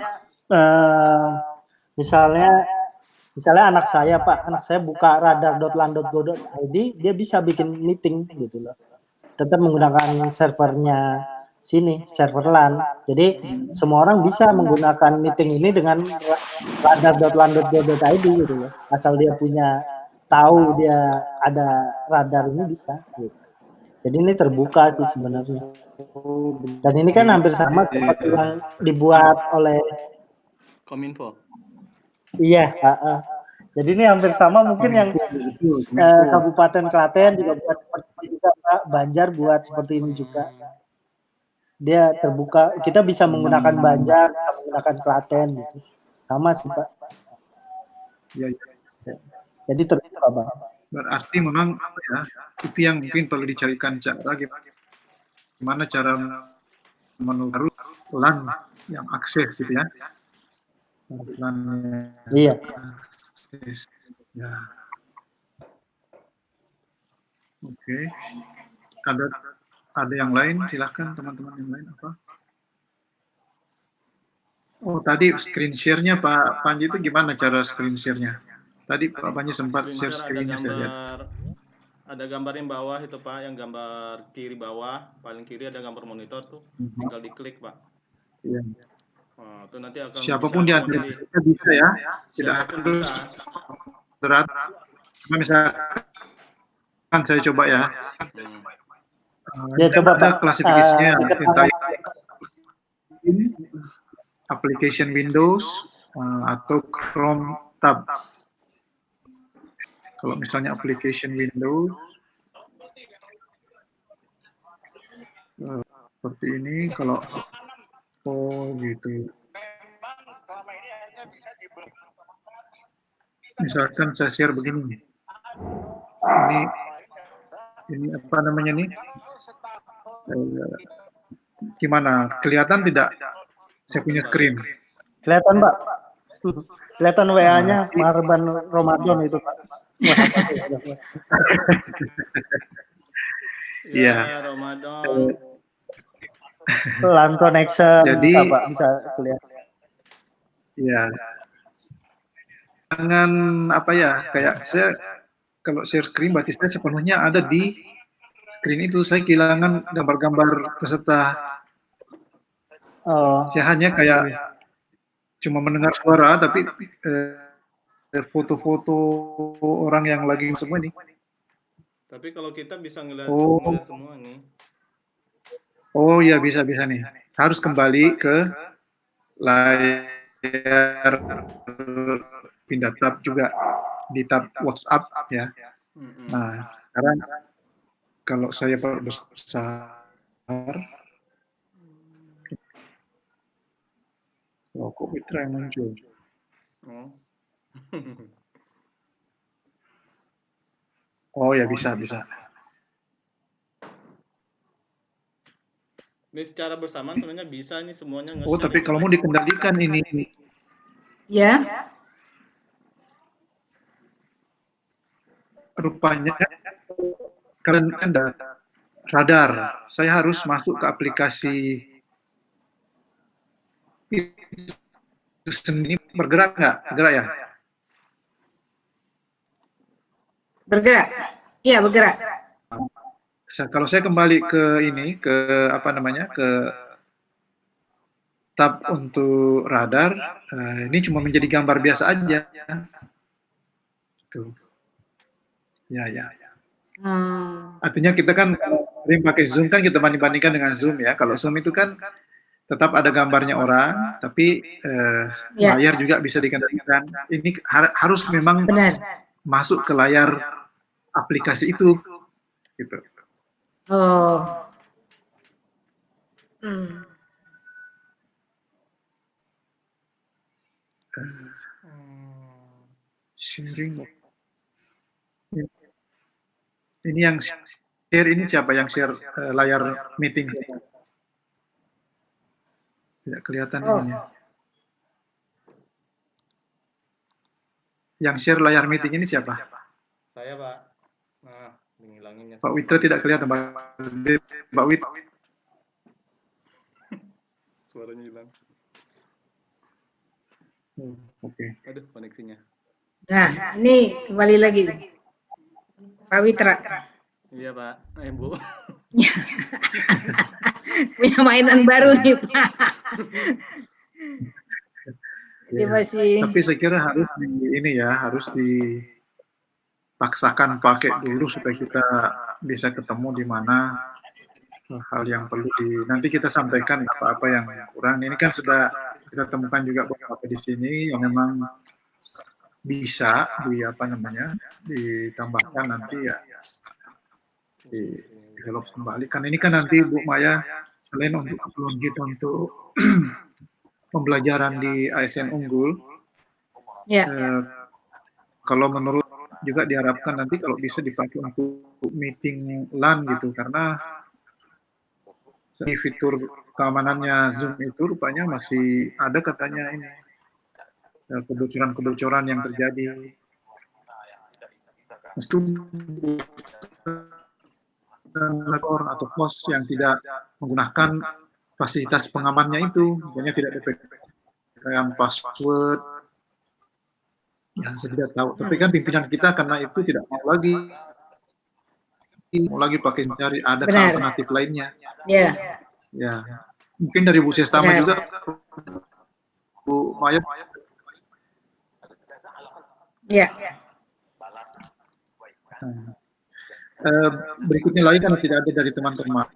misalnya anak saya, Pak, anak saya buka radar.lan.go.id, dia bisa bikin meeting gitu loh. Tetap menggunakan servernya sini, server LAN. Jadi semua orang bisa menggunakan meeting ini dengan radar.lan.go.id gitu loh. Asal dia tahu dia ada radar ini bisa gitu. Jadi ini terbuka sih sebenarnya. Dan ini kan hampir sama seperti yang dibuat oleh Kominfo. Iya, jadi ini hampir sama mungkin yang Kabupaten Klaten juga buat seperti ini juga, Pak. Banjar buat seperti ini juga. Dia terbuka, kita bisa menggunakan Banjar, bisa menggunakan Klaten gitu. Sama sih, Pak. Ya, Jadi terbuka, Pak. berarti memang apa ya, itu yang mungkin perlu dicarikan cara gimana cara menurut LAN yang akses gitu ya. LAN Iya. akses. Ya. Oke. Ada yang lain, silahkan teman-teman yang lain apa? Oh, tadi screen share-nya Pak Panji itu gimana cara screen share-nya? Tadi Pak Panji sempat share screen-nya saya lihat. Ada gambar yang bawah itu Pak, yang gambar kiri bawah, paling kiri ada gambar monitor tuh, tinggal diklik Pak. Iya. Oh, itu nanti akan Siapapun di antara kita bisa ya, tidak harus berat. Cuma misalkan saya coba ya. Ya coba ada Pak. klasifikasinya entah application Windows atau Chrome tab. Kalau misalnya application Windows seperti ini, kalau gitu. Misalkan saya share begini. Ini apa namanya nih? Gimana? Kelihatan tidak? Saya punya screen. Kelihatan, Pak. Kelihatan WA-nya Marban Ramadan itu, Pak. Iya. Ramadan. LAN connection, jadi Pak, bisa kelihatan. Iya. Jangan apa ya, kayak saya kalau share screen berarti saya sepenuhnya ada di screen itu. Saya kehilangan gambar-gambar peserta. Saya hanya kayak cuma mendengar suara, tapi foto-foto orang yang lagi semua ini. Tapi kalau kita bisa ngeliat semua nih. Oh ya, bisa nih. Harus kembali ke layar, pindah tab juga di tab WhatsApp ya. Nah, sekarang kalau saya perbesar, kok mitra yang muncul? Oh ya, bisa. Ini secara bersamaan sebenarnya bisa nih semuanya nge-share. Oh, tapi kalau mau dikendalikan ini. Ya. Rupanya kalian ada radar. Saya harus masuk ke aplikasi itu sendiri. Bergerak nggak? Bergerak ya? Bergerak. Iya, bergerak. Kalau saya kembali ke ini, ke apa namanya, ke tab untuk radar, ini cuma menjadi gambar biasa aja. Tuh. Ya. Artinya kita kan sering pakai Zoom kan, kita bandingkan dengan Zoom ya. Kalau Zoom itu kan tetap ada gambarnya orang, tapi layar juga bisa dikendalikan. Ini harus memang masuk ke layar aplikasi itu, gitu. Oh. Sharing. Ini yang share ini siapa yang share layar meeting? Tidak kelihatan ini. Yang share layar meeting ini siapa? Saya, Pak. Nah, ngilanginnya. Pak Witra tidak kelihatan, Pak Wit. Suaranya hilang. Oke. Aduh, koneksinya. Nah, ini kembali lagi. Pak Witra. Iya, Pak. Bu. Punya mainan baru nih, Pak. Ini Ya. masih. Tapi saya kira harus harus dipaksakan pakai dulu supaya kita bisa ketemu di mana hal yang perlu nanti kita sampaikan apa-apa yang kurang. Ini kan sudah kita temukan juga beberapa di sini yang memang bisa ditambahkan nanti ya di develop kembali. Kan ini kan nanti Bu Maya selain untuk keperluan kita untuk pembelajaran di ASN Unggul, kalau menurut juga diharapkan nanti kalau bisa dipakai untuk meeting LAN gitu, karena fitur keamanannya Zoom itu rupanya masih ada katanya ini kebocoran-kebocoran yang terjadi. Mesti atau host yang tidak menggunakan fasilitas pengamannya itu, misalnya tidak ada password. Ya, saya tidak tahu. Tapi kan pimpinan kita karena itu tidak mau lagi pakai mencari ada alternatif lainnya. Ya. Ya. Mungkin dari Bu Sestama juga, Bu Maya. Ya. Berikutnya lagi karena tidak ada dari teman-teman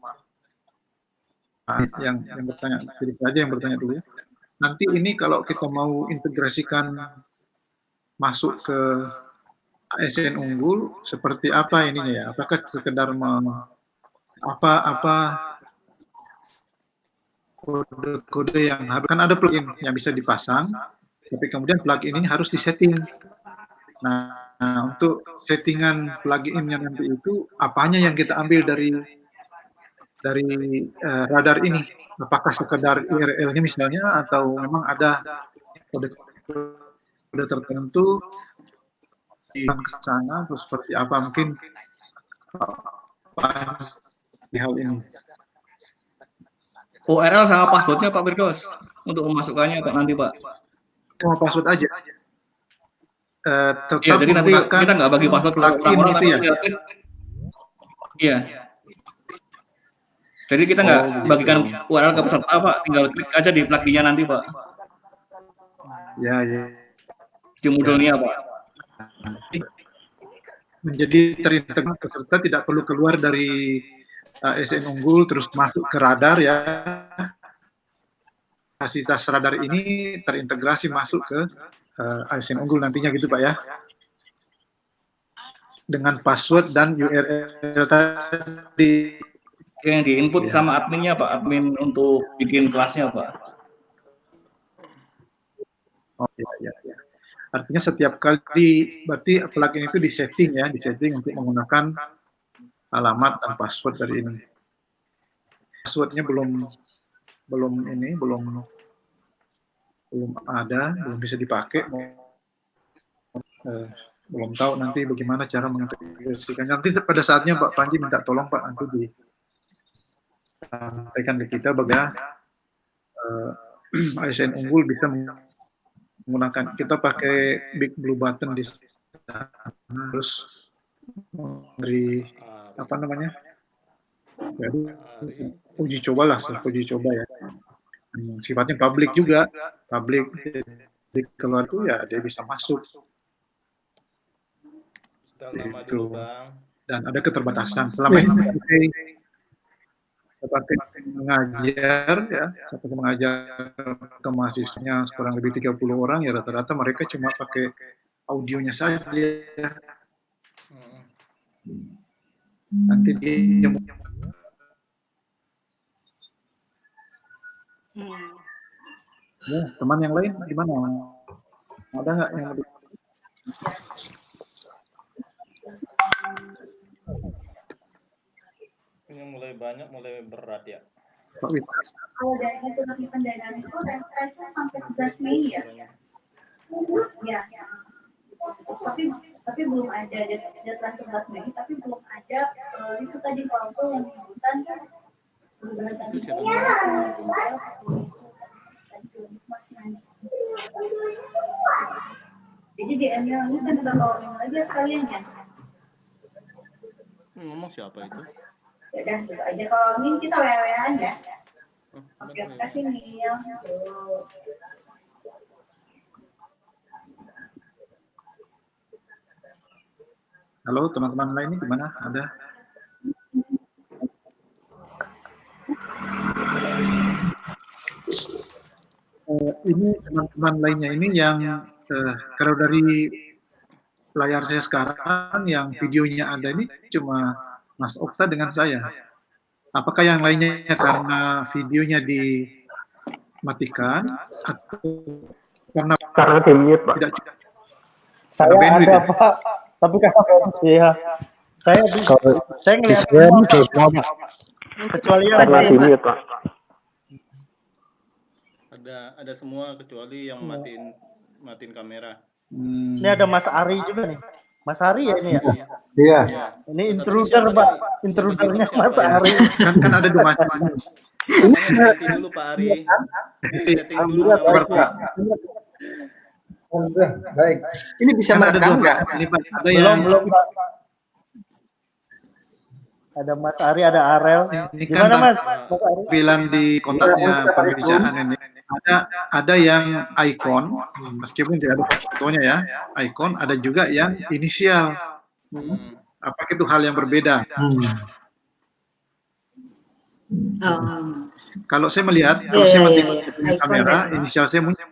yang bertanya, jadi saja yang bertanya dulu. Nanti ini kalau kita mau integrasikan masuk ke ASN Unggul seperti apa ininya ya? Apakah sekedar kode-kode yang kan ada plugin yang bisa dipasang, tapi kemudian plugin ini harus disetting. Nah, untuk settingan plugin-nya nanti itu apanya yang kita ambil dari radar ini? Apakah sekedar URL-nya misalnya atau memang ada kode tertentu di sana atau seperti apa mungkin di hal ini? URL sama passwordnya Pak Firdaus untuk memasukkannya Pak nanti Pak. Sama password aja. Tetap ya, jadi nanti kita nggak bagi password plugin itu ya. Iya. Jadi kita nggak bagikan URL ke peserta Pak, tinggal klik aja di pluginnya nanti Pak. Ya. Di moodle-nya Pak. Menjadi terintegrasi peserta tidak perlu keluar dari ASN Unggul terus masuk ke radar ya. Fasilitas radar ini terintegrasi masuk ke ASN Unggul nantinya gitu Pak ya. Dengan password dan URL tadi. Yang diinput sama adminnya Pak, admin untuk bikin kelasnya Pak. Oh iya. Artinya setiap kali berarti plugin itu disetting untuk menggunakan alamat dan password dari ini. Passwordnya belum ada, belum bisa dipakai. Belum tahu nanti bagaimana cara mengintegrasikan. Nanti pada saatnya Pak Panji minta tolong Pak nanti disampaikan ke kita bagaimana ASN Unggul bisa menggunakan, kita pakai Big Blue Button di sana, terus memberi jadi uji coba ya. Sifatnya publik juga, jadi kalau itu ya dia bisa masuk. Gitu. Dan ada keterbatasan. Selama ini seperti mengajar ke mahasiswanya kurang lebih 30 orang ya rata-rata mereka cuma pakai audionya saja. Nanti dia ya, teman yang lain gimana? Ada nggak yang lebih? Ini mulai banyak, mulai berat ya. Pak Wit. Kalau dari hasil pendanaan itu rentenya sampai 11 Mei ya? Ya. tapi belum ada deadline 11 Mei, tapi belum ada itu tadi klausul yang menyebutkan Itu siapa? Jadi di email ini saya minta tolong aja sekalian ya. Ngomong siapa itu? Ya udah gitu aja, kalau ini kita WA-WA-an ya. Oke, Bentar ya. kasih Mil. Halo teman-teman lainnya gimana? Ada? Ini teman-teman lainnya ini yang kalau dari layar saya sekarang yang videonya ada ini cuma Mas Okta dengan saya. Apakah yang lainnya karena videonya dimatikan atau karena di mute, Pak. tidak Saya bandwidth ada ya? Pak, tapi karena ya saya ngeliat semua, Pak. Kecuali yang Karena di mute, Pak. Ada semua kecuali yang matiin kamera. Ini ada Mas Ari juga nih. Mas Ari ya ini ya? Iya. Ini intruder Pak, intrudernya Mas Ari. Kan ada dua macam. Ganti dulu Pak Ari. Setting dulu nama Pak. Baik. Ini bisa Kan ada merekam dua nggak? ini Pak, ada yang Belum Pak. Ada Mas Ari, ada Arel. ini Gimana kan Mas? tampilan di kontaknya pembicaraan ini. Ada yang ikon, meskipun tidak ada fotonya ya, ikon. Ada juga yang inisial. Apakah itu hal yang berbeda? Kalau saya melihat, kalau saya melihat kamera, inisial saya muncul.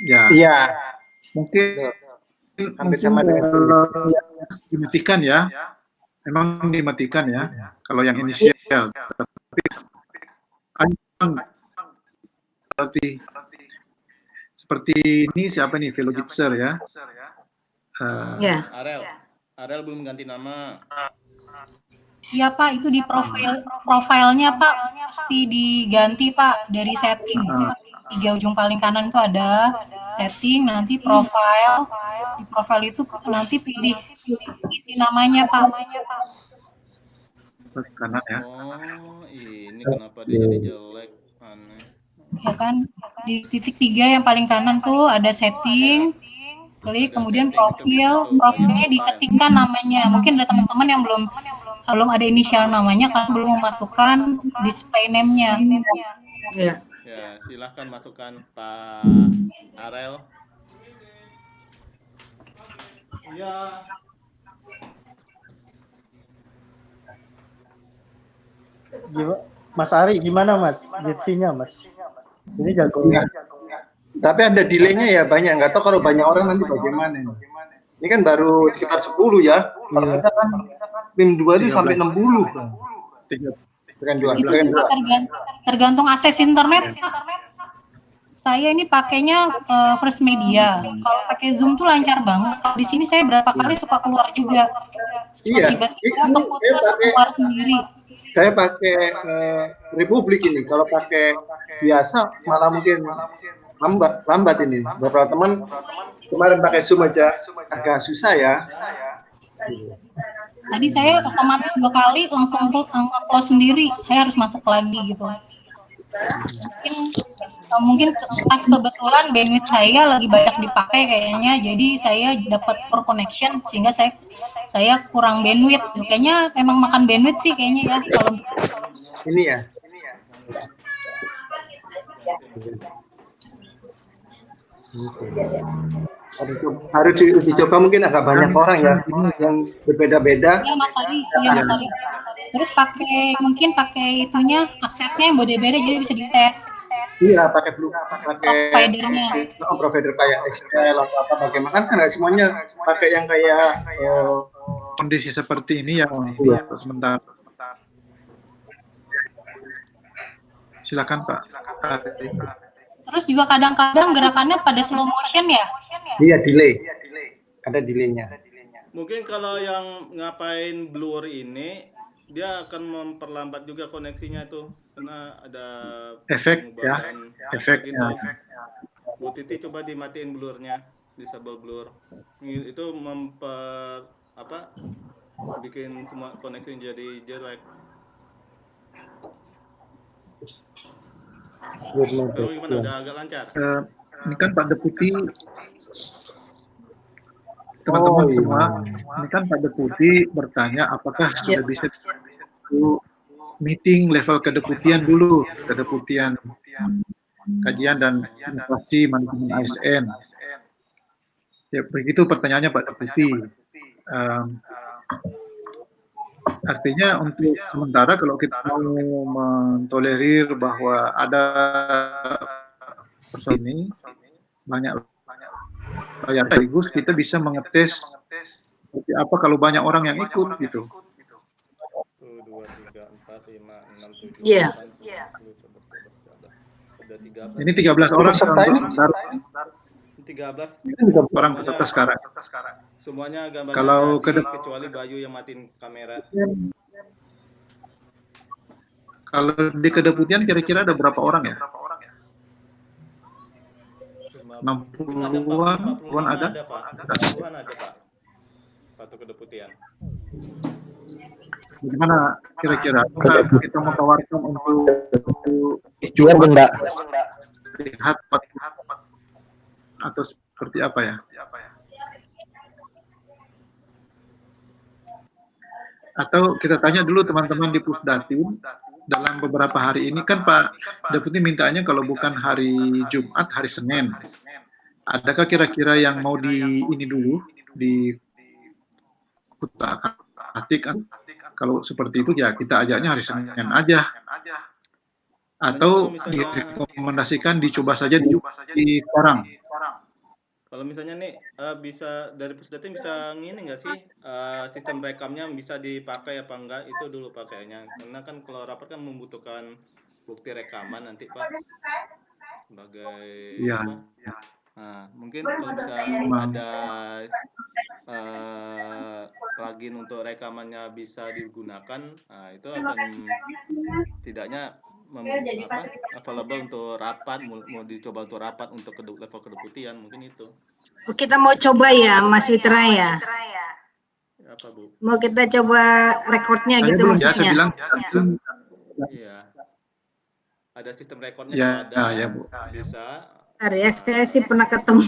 Ya. Iya. Mungkin Hampir sama dengan dimatikan ya. Memang dimatikan ya. Kalau yang inisial. Tapi seperti ini siapa nih Velogitzer ya? Ya. Arel belum ganti nama. Iya Pak, itu di profilnya Pak pasti diganti Pak dari setting. 3 ujung paling kanan itu ada setting, nanti profile. Di profile itu nanti pilih isi namanya Pak. Kanan ya. Oh, ini kenapa dia jadi jelek? Aneh. Ya kan, di titik 3 yang paling kanan tuh ada setting, klik kemudian profilnya diketikkan namanya. Mungkin ada teman-teman yang belum ada inisial namanya kan belum memasukkan display name-nya. Iya. Ya, silahkan masukkan Pak Arel. Ya. Mas Ari gimana Mas? Jitsi-nya Mas? Ini jago. Tapi ada delay-nya ya banyak. Nggak tahu kalau banyak orang nanti bagaimana. Ini kan baru sekitar 10 ya. Kalau kita kan PIM 2 itu sampai 60. Bukan 2. Itu tergantung akses internet. Saya ini pakainya First Media. Kalau pakai Zoom tuh lancar banget. Kalau di sini saya berapa kali suka keluar juga. Iya. Tiba-tiba keputus keluar sendiri. Saya pakai Republik ini. Kalau pakai biasa malah mungkin lambat ini. Beberapa teman kemarin pakai Zoom aja agak susah ya. Tadi saya otomatis 2 kali langsung close sendiri. Saya harus masuk lagi gitu. Mungkin pas kebetulan bandwidth saya lagi banyak dipakai kayaknya, jadi saya dapat poor connection sehingga saya kurang bandwidth. Kayaknya emang makan bandwidth sih kayaknya ya kalau ini ya. Harus dicoba mungkin agak banyak orang ya yang berbeda-beda. Iya Mas Ari, Mas Ari. Terus mungkin pakai itunya aksesnya yang beda-beda jadi bisa dites. Iya, pakai providernya. Provider kayak Excel atau apa bagaimana kan nggak semuanya pakai yang kayak kondisi seperti ini ya. Sebentar. Silakan Pak. Terus juga kadang-kadang gerakannya pada slow motion ya? Iya, delay. Ada delaynya. Mungkin kalau yang ngapain blur ini dia akan memperlambat juga koneksinya tuh karena ada efek ya, efeknya. Bu Titi coba dimatiin blurnya. disable blur. Itu bikin semua koneksi jadi jelek. Kalau gimana, udah agak lancar? Ini kan Pak Deputi, teman-teman semua, ini kan Pak Deputi bertanya apakah sudah bisa meeting level kedeputian dulu, kedeputian kajian dan inovasi manajemen ASN. Ya, begitu pertanyaannya Pak Deputi. Artinya untuk sementara kalau kita mau mentolerir bahwa ada persoalan ini banyak layar sekaligus, kita bisa mengetes seperti apa kalau banyak orang yang ikut gitu. 1, 2, 3, 4, 5, 6, 7, Iya. 8, 9, 10, 11, 12. Ini 13 orang peserta ini 13 orang peserta sekarang. Semuanya gambarnya Kalau jadi, kecuali Bayu yang matiin kamera. Kalau di kedeputian kira-kira ada berapa orang ya? 60-an ada? Pak. 60-an ada, Pak. Satu kedeputian. Gimana kira-kira? Kita mau tawarkan untuk Jual benda. lihat atau seperti apa ya? Atau kita tanya dulu teman-teman di Pusdatin, dalam beberapa hari ini kan Pak Deputi mintanya kalau bukan hari Jumat, hari Senin. Adakah kira-kira yang mau di ini dulu, di kutak-atik kan? Kalau seperti itu ya kita ajaknya hari Senin aja. Atau direkomendasikan dicoba saja di sekarang. Kalau misalnya nih bisa dari Pusdatin bisa ngini nggak sih sistem rekamnya bisa dipakai apa enggak, itu dulu pakainya, karena kan kalau rapat kan membutuhkan bukti rekaman nanti Pak sebagai nah, mungkin kalau bisa ada plugin untuk rekamannya bisa digunakan, nah, itu akan tidaknya available untuk rapat, mau dicoba untuk rapat untuk level kedeputian, mungkin itu. Kita mau coba ya, Mas Witra ya. Apa, Bu? Mau kita coba rekodnya Saya gitu belum maksudnya. saya bilang Iya. Ada sistem rekodnya ya, ada. ya, Bu. Bisa. Bentar ya, saya sih pernah ketemu.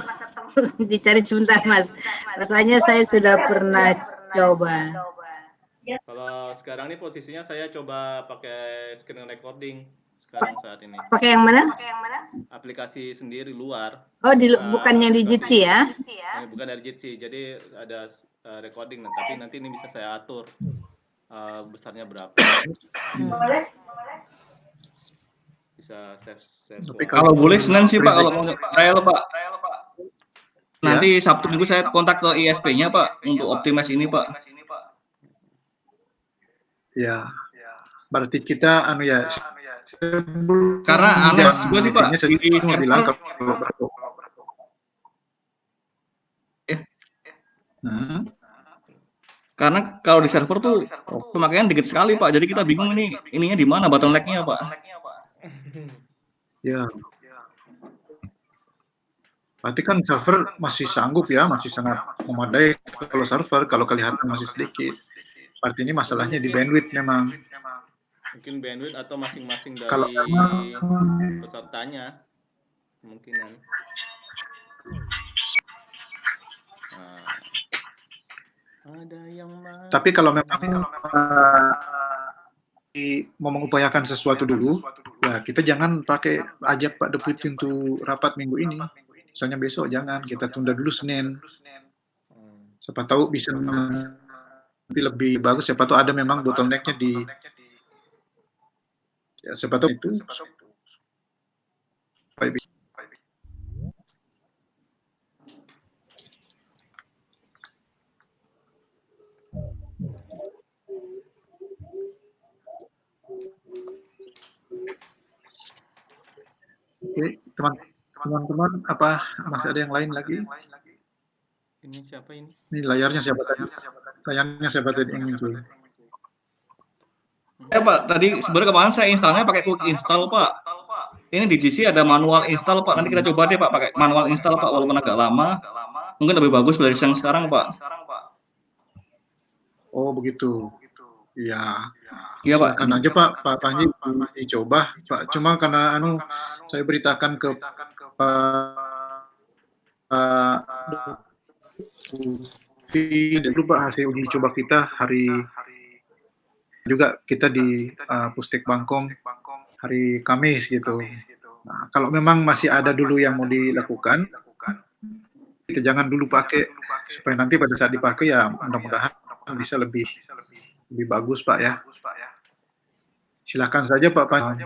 Dicari sebentar, Mas. Rasanya saya sudah pernah coba. Kalau sekarang ini posisinya saya coba pakai screen recording sekarang saat ini. Pakai yang mana? Aplikasi sendiri luar. Oh, bukan yang di Jitsi ya? Bukan dari Jitsi, jadi ada recording, tapi nanti ini bisa saya atur besarnya berapa. Bisa save. Kalau boleh Senin sih Pak, kalau mau trial Pak. Nanti Sabtu Minggu saya kontak ke ISP-nya Pak untuk optimize ini Pak. Ya. Berarti kita karena aneh juga sih Pak di bilang karena kalau di server tuh pemakaian dikit sekali Pak, jadi kita bingung ininya di mana bottleneck-nya Pak. Ya. Berarti kan server masih sanggup ya, masih sangat memadai kalau server, kalau kelihatan masih sedikit. Berarti ini masalahnya di bandwidth memang. Mungkin bandwidth atau masing-masing dari Kalau pesertanya kemungkinan. Ada yang tapi kalau memang mau mengupayakan sesuatu dulu, ya kita jangan pakai ajak Pak Deputi untuk rapat minggu ini. Misalnya besok jangan, kita tunda dulu Senin. Siapa tahu bisa nanti lebih bagus, siapa tahu ada memang bottleneck-nya di ya, siapa tahu itu Oke, teman-teman, apa masih ada yang lain lagi? Ini siapa ini? Ini layarnya siapa tadi? Layarnya siapa tadi yang muncul? Pak, tadi sebenarnya kemarin saya installnya pakai quick install Pak. Ini di GC ada manual install Pak. Nanti kita coba deh Pak pakai manual install Pak, walaupun agak lama. mungkin lebih bagus dari yang sekarang, Pak. Oh begitu. Iya. Iya, Pak. Silakan aja Pak Panji dicoba Pak. Cuma karena saya beritakan ke dulu Pak hasil uji coba kita hari juga kita di Pustek Bangkong hari Kamis gitu. Nah, kalau memang masih ada dulu yang mau dilakukan, kita jangan dulu pakai supaya nanti pada saat dipakai ya mudah-mudahan bisa lebih bagus Pak ya. Silakan saja Pak Panji.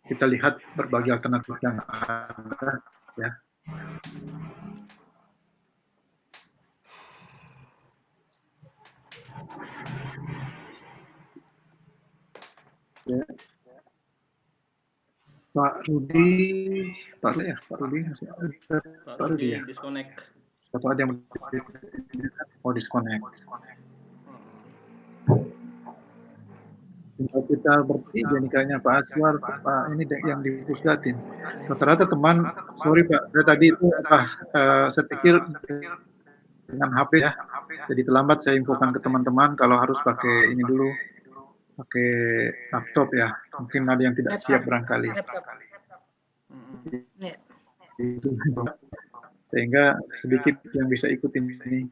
Kita lihat berbagai alternatif yang ada ya. Ya. Pak Rudi ya. Disconnect. Atau ada yang mau disconnect. Kita bertiga nih kayaknya Pak Aswar, Pak ini yang di Pusdatin. Rata-rata teman, sorry Pak, saya tadi itu saya pikir dengan HP ya, jadi terlambat saya infokan ke teman-teman kalau harus pakai ini dulu, pakai laptop ya. Mungkin ada yang tidak siap barangkali. Sehingga sedikit yang bisa ikutin ini.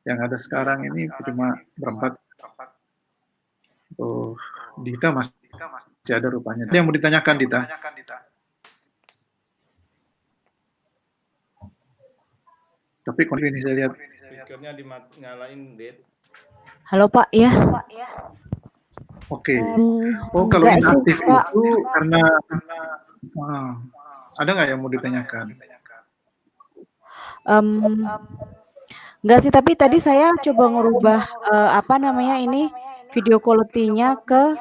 Yang ada sekarang ini cuma berempat. Oh, Dita masih ada rupanya. Ada yang mau ditanyakan, Dita? Tapi kondisi ini saya lihat. Speakernya dinyalain, Det. Halo Pak, ya. Oke. Oh, kalau inaktif itu karena ada nggak yang mau ditanyakan? Enggak sih, tapi tadi saya coba ngerubah ini video quality-nya ke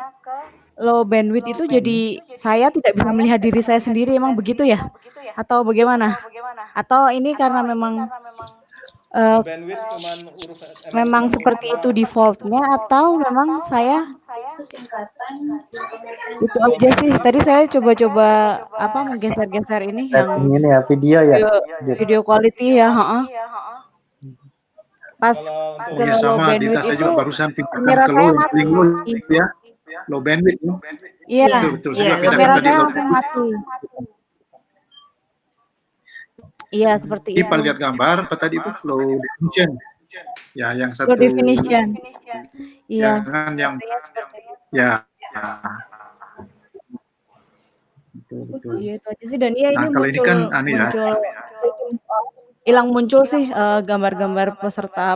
low bandwidth itu jadi saya tidak bisa melihat diri saya sendiri, emang begitu ya? Atau bagaimana? Atau ini karena memang memang seperti itu default-nya atau memang saya itu aja sih. Tadi saya coba-coba menggeser-geser ini yang ini ya video quality ya, Pas ke low sama bandwidth Dita saya itu juga barusan pindah kamera ke saya mati. ya. Low bandwidth. Iya, Betul. Saya kamera tadi saya low langsung mati. Iya, seperti itu. Pak lihat gambar, tadi itu low definition. Ya, yang satu. Low definition. Iya. Jangan yang seperti itu. ya. Betul. Iya, itu aja sih. Dan iya ini kalau ini kan hilang muncul sih gambar-gambar peserta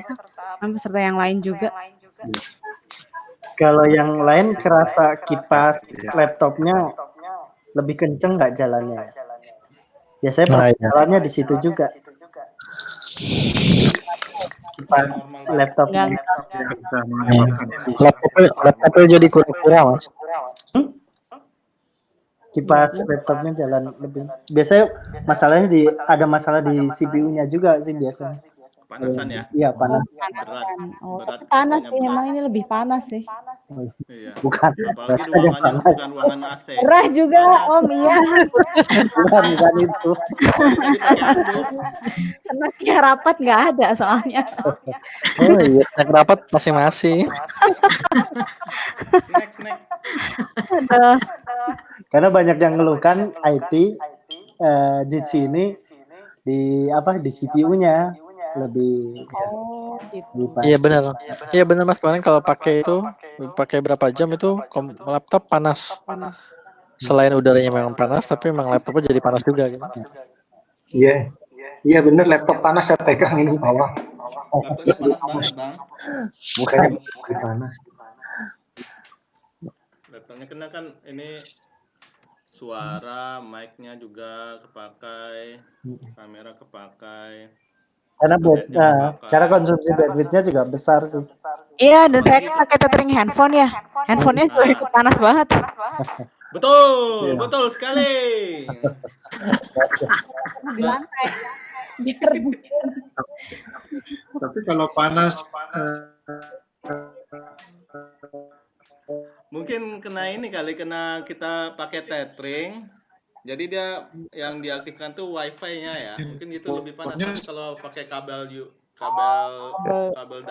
peserta yang lain juga. Kalau yang lain kerasa kipas laptopnya lebih kenceng nggak jalannya? Biasanya jalannya di situ juga. Kipas laptopnya. Laptopnya jadi kurang-kurang, Mas. Kipas laptopnya jalan lebih. Biasanya ada masalah di CPU-nya juga sih biasanya. Panasan ya? Iya, panas. Berat. Panas sih, emang ini lebih panas sih. Iya. Bukan. Apalagi ruangannya bukan ruangan AC. Cerah juga, Om, iya. Bukan itu. Senaknya rapat nggak ada soalnya. Oh iya, snack rapat masing-masing. Snack. Karena banyak yang ngeluhkan IT Jitsi ini di CPU-nya lebih gitu. Iya benar Mas, kemarin kalau pakai berapa jam itu laptop panas. Selain udaranya memang panas, tapi memang laptopnya jadi panas juga gitu. Iya benar, laptop panas saya pegang ini bawah. Laptopnya panas banget, Bang. Bukannya panas. Laptopnya kena kan ini suara, mic-nya juga kepakai, kamera kepakai. Karena cara konsumsi bandwidth-nya juga besar sih. Iya, dan saya pakai tethering handphone ya. Handphonenya juga ikut panas banget. Betul sekali. Di lantai. Tapi kalau panas mungkin kena ini kali, kena kita pakai tethering. Jadi dia yang diaktifkan tuh wifi-nya ya. Mungkin itu lebih panas. Tapi kalau pakai kabel kabel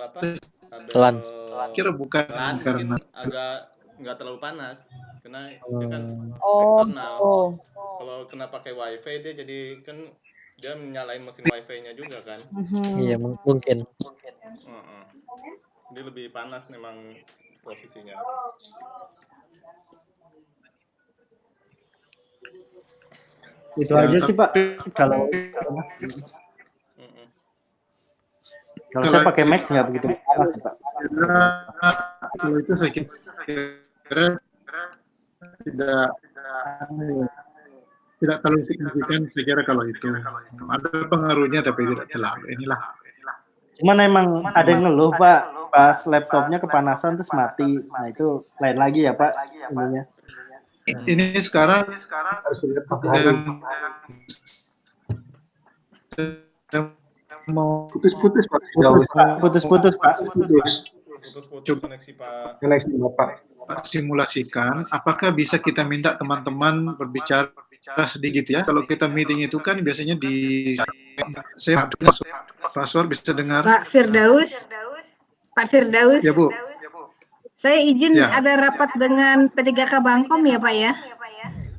apa? Kabel LAN. Kira bukan LAN karena mungkin agak nggak terlalu panas karena dia kan Oh, eksternal. gitu. Kalau kena pakai wifi dia jadi kan dia menyalain mesin wifi-nya juga kan. Iya, mungkin. Dia lebih panas memang posisinya. Itu aja sih Pak. Kalau saya pakai Max nggak begitu panas sih Pak. Kalau itu saya kira tidak terlalu signifikan, saya kira kalau itu ada pengaruhnya tapi tidak terlalu. Inilah. Cuman emang ada yang ngeluh Pak, pas laptopnya kepanasan terus mati. Nah itu lain lagi ya Pak ininya. Ini sekarang harus mau putus-putus Pak. Putus-putus Pak. Coba koneksi Pak. Koneksi Bapak. Simulasikan, apakah bisa kita minta teman-teman berbicara sedikit ya? Kalau kita meeting itu kan biasanya saya password bisa dengar. Pak Firdaus. Ya Bu. Saya izin Ya. ada rapat dengan P3K Bangkom ya Pak ya.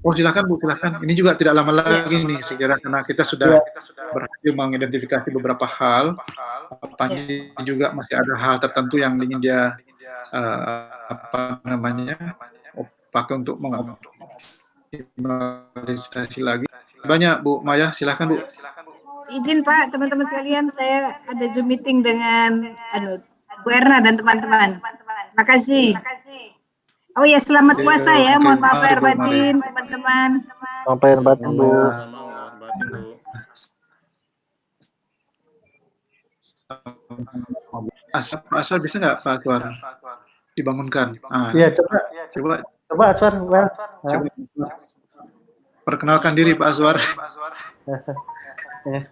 Oh silakan Bu, silakan. Ini juga tidak lama lagi nih, saya kira karena kita sudah berhasil mengidentifikasi beberapa hal. Apanya juga masih ada hal tertentu yang ingin dia pakai untuk mengoptimalisasi lagi. Banyak Bu Maya, silakan Bu. Izin Pak, teman-teman sekalian, saya ada Zoom meeting dengan Bu Erna dan teman-teman. Makasih. Oh ya, selamat puasa ya. Mohon maaf lahir batin, teman-teman. Sampai batin Bu. Aswar bisa nggak Pak Aswar dibangunkan? Iya coba Aswar. Coba. Perkenalkan diri Pak Aswar.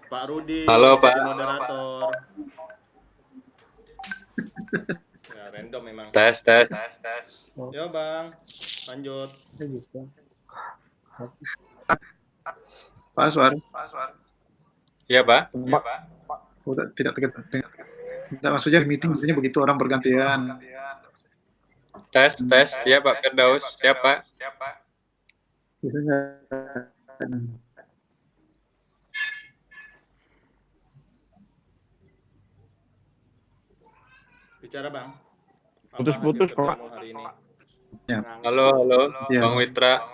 Pak Rudi. Halo Pak. Moderator. Ya, random memang. Tes. Yo Bang, lanjut. Pak Aswar. Iya Pak. Tidak maksudnya meeting biasanya begitu orang bergantian. Tes. Iya Pak Firdaus. Siapa? Bicara Bang. Putus-putus Pak. Hari ini. Ya. Halo, Ya. Bang Witra.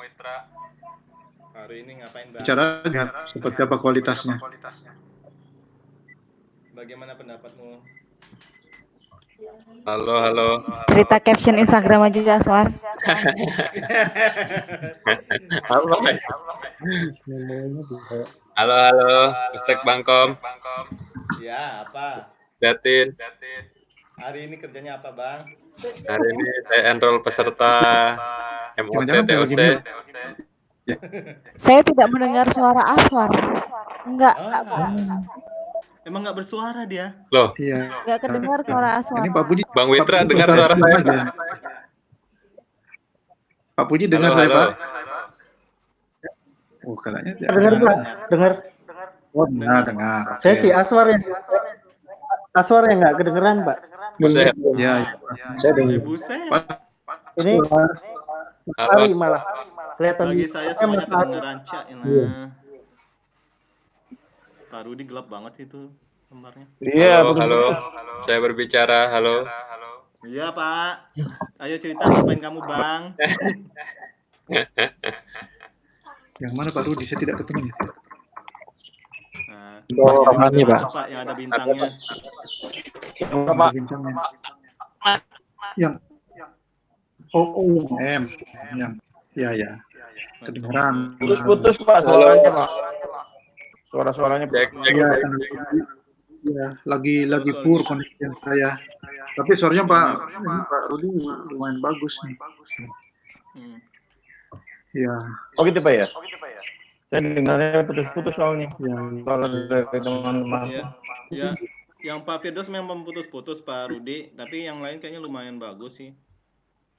Hari ini ngapain Bang? Bicara seperti apa kualitasnya? Bagaimana pendapatmu? Halo. Cerita caption Instagram aja Aswar. Halo, Pustek Bangkom. Ya, apa? Datin. Hari ini kerjanya apa Bang? Hari ini saya enroll peserta MOT TOC. Saya tidak mendengar suara Aswar. Enggak. Emang nggak bersuara dia? Loh? Iya. Enggak kedengar suara Aswar. Ini Pak Puji. Bang Witra dengar suara saya Pak? Pak Puji dengar saya Pak? Oh, kayaknya Dengar. Oh, dengar. Saya si Aswar yang nggak kedengeran Pak. Buset. Ya. Saya dengar. Ini hari malah kelihatan Bagi saya semuanya kedengeran Cak. Pak Rudi gelap banget itu gambarnya. Iya, halo. Saya berbicara, halo. Iya Pak. Ayo cerita ngapain kamu Bang? Yang mana Pak Rudi? Saya tidak ketemu. Nah, ini Pak. Pak yang ada bintangnya. Pak. Yang M. Yang ya. Kedengaran. Putus-putus Pak suaranya Pak. Suara-suaranya Ya, lagi poor connection saya. Tapi suaranya Pak Rudi lumayan bagus nih. Ya. Oh gitu Pak ya? Saya dengarnya putus-putus soalnya. Kalau dari teman-teman. Ya. Yang Pak Firdaus memang putus-putus Pak Rudi, tapi yang lain kayaknya lumayan bagus sih.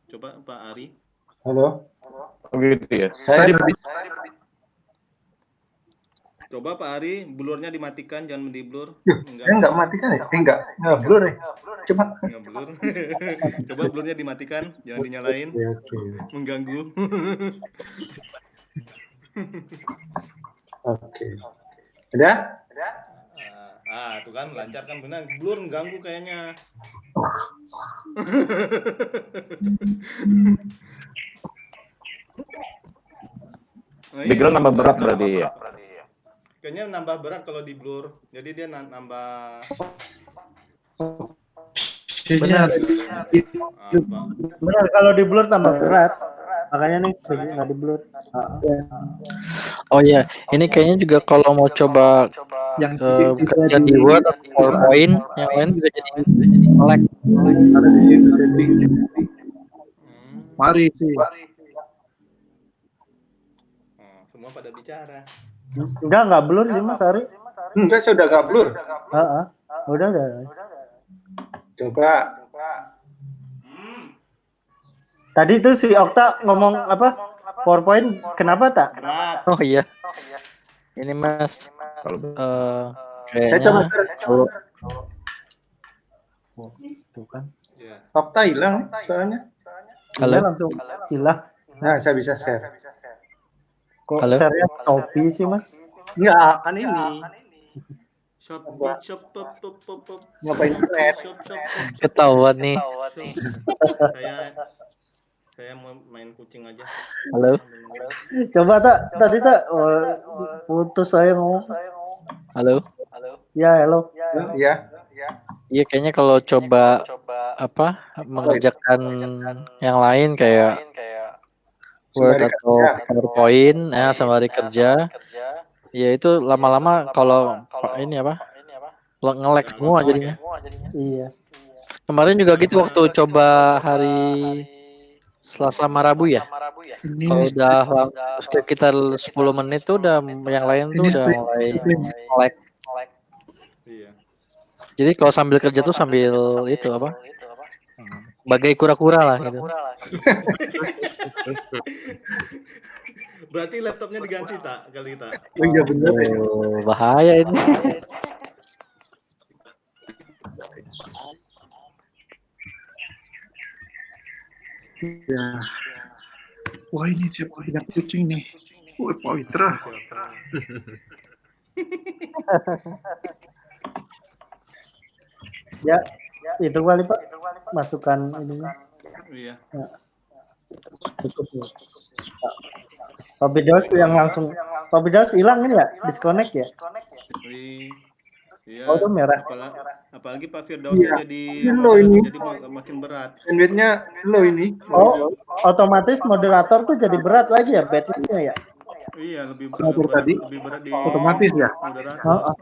Coba Pak Ari. Halo. Oh gitu ya. Saya Coba Pak Ari, blurnya dimatikan, jangan di blur. saya nggak matikan ya? Nggak blur ya? Coba. Nggak blur. Coba blurnya dimatikan, jangan dinyalain. Oke. Mengganggu. Oke. Udah? Tuh kan lancar kan, benar. Blur mengganggu kayaknya. Background nambah berat berarti ya. Kayaknya nambah berat kalau di blur. Jadi dia nambah. Benar. Benar, kalau di blur tambah berat. Makanya nih nggak di blur. Oh iya, ini kayaknya juga kalau mau coba yang kerja di Word atau PowerPoint, yang lain juga jadi lag. Ada di situ settingnya. Mari sih. Semua pada bicara. Enggak blur sih Mas Ari. Enggak, saya udah nggak blur. Udah. Coba. Tadi tuh si Okta ngomong apa? PowerPoint kenapa tak? Oh iya. Ini Mas. Saya Kayaknya coba. Tuh kan. Okta hilang soalnya. Halo. Langsung hilang. Nah, saya bisa share. Kok Halo? share-nya Shopee sih Mas? Enggak, kan ini. Shop. Ngapain internet? Ketahuan nih. Saya mau main kucing aja. Halo. Coba tadi putus saya ngomong. Halo. Ya, halo. Ya. Iya kayaknya kalau coba mengerjakan yang lain kayak Word atau PowerPoint ya sembari kerja. Ya itu lama-lama kalau ini nge-lag semua jadinya. Iya. Kemarin juga gitu waktu coba hari Selasa sama Rabu ya. Kalau udah sekitar 10 menit tuh udah yang lain tuh udah mulai lag. Iya. Jadi kalau sambil kerja tuh sambil itu bagai kura-kura lah gitu. Berarti laptopnya diganti tak kali kita? Oh iya benar. Bahaya ini. Ya. Wah ini siapa yang kucing nih? Wah Pak Witra. Ya, itu kali Pak. Masukan ininya. Iya. Ya. Cukup ya. Pak Firdaus yang langsung. Pak Firdaus hilang ini ya? Disconnect ya? Iya. Oh, itu merah. Apalagi Pak Firdausnya jadi makin berat. Bandwidth-nya low ini. Oh, otomatis moderator tuh jadi berat lagi ya bandwidth-nya ya? Iya, lebih berat di otomatis ya. Moderator.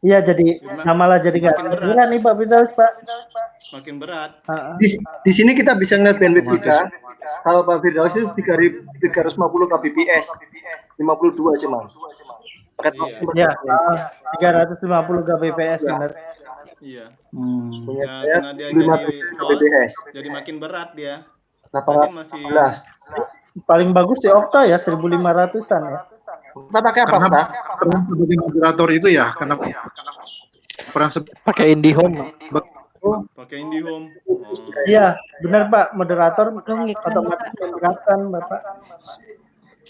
Iya, jadi malah jadi nggak kedengeran nih Pak Firdaus Pak. Makin berat. Di sini kita bisa ngeliat bandwidth kita. Kalau Pak Firdaus itu 350 kbps, 52 cuma. Iya, 350 kbps benar. Iya. Karena dia 5 kbps. Jadi makin berat dia. 18. Paling bagus di Okta ya 1.500-an ya. Kita pakai apa Pak? Peran sebagai moderator itu ya, karena peran pakai IndiHome. Pakai IndiHome. Iya, benar Pak, moderator otomatis memberatkan Bapak.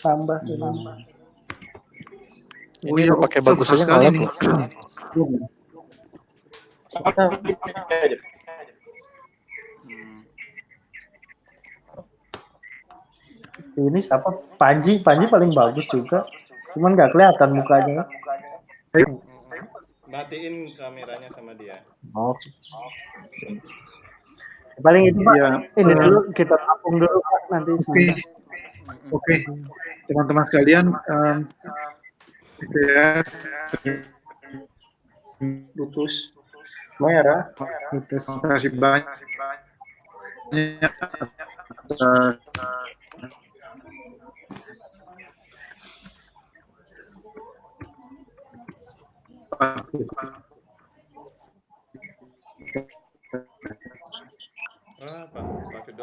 Tambah ini. Ini pakai bagus aja nggak lag. Ini siapa? Panji paling bagus juga. Cuman nggak kelihatan mukanya. Matiin kameranya sama dia. Oh. Paling itu Pak. Ini dulu kita tampung dulu Pak nanti sebentar. Oke. Teman-teman sekalian, putus. Merah. Putus. Terima kasih banyak. Pak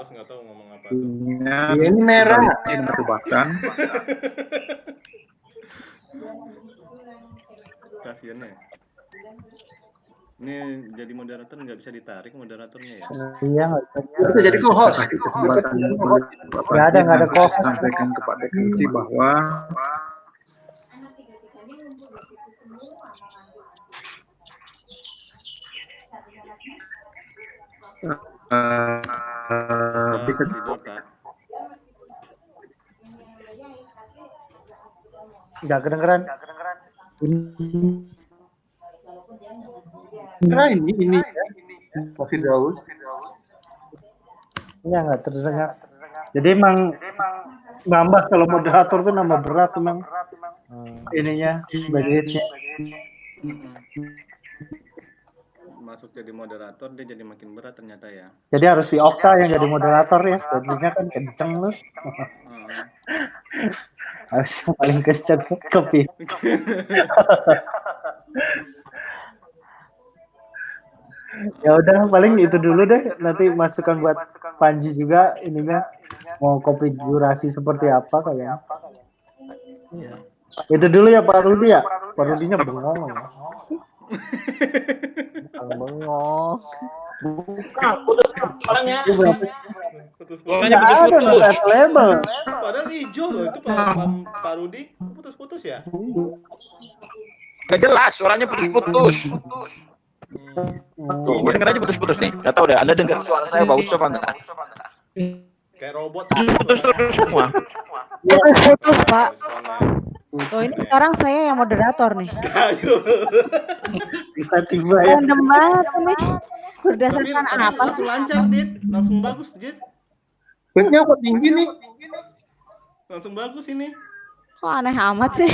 Firdaus nggak tahu ngomong apa tuh. Ini merah. Ini bahkan. Kasiannya. Ini jadi moderator nggak bisa ditarik moderatornya ya? Iya, Kita jadi co-host. Kesempatan yang nggak ada kok. sampaikan kepada Kanti bahwa bisa Tidur tak? Nggak kedengeran. Nah, ini Firdaus. Iya, nggak terdengar. Jadi emang nambah kalau moderator tuh nambah berat emang. Ininya, bagiannya. Masuk jadi moderator dia jadi makin berat ternyata ya. Jadi harus si Okta yang jadi moderator ya. Babinya kan kenceng lu. Harus yang paling kenceng kopi. Ya udah paling itu dulu deh. Nanti masukan buat Panji juga ininya mau kopi durasi seperti apa kayaknya. Itu dulu ya Pak Rudi ya. Pak Rudinya bengong ya. Bengong. Bukan, putus suaranya. Suaranya putus-putus. Padahal hijau loh itu Pak Rudi. Putus-putus ya? Gak jelas, suaranya putus-putus. Tuh, gue denger aja putus-putus nih. Gak tau deh, Anda dengar suara saya bagus apa enggak? Kayak robot. Putus terus semua. Putus, Pak. Oh, ini sekarang saya yang moderator nih. Tiba-tiba ya. Random banget nih. Berdasarkan Tapi apa? langsung lancar, Dit. Langsung bagus, Dit. Beatnya kok tinggi nih? Langsung bagus ini. Kok aneh amat sih?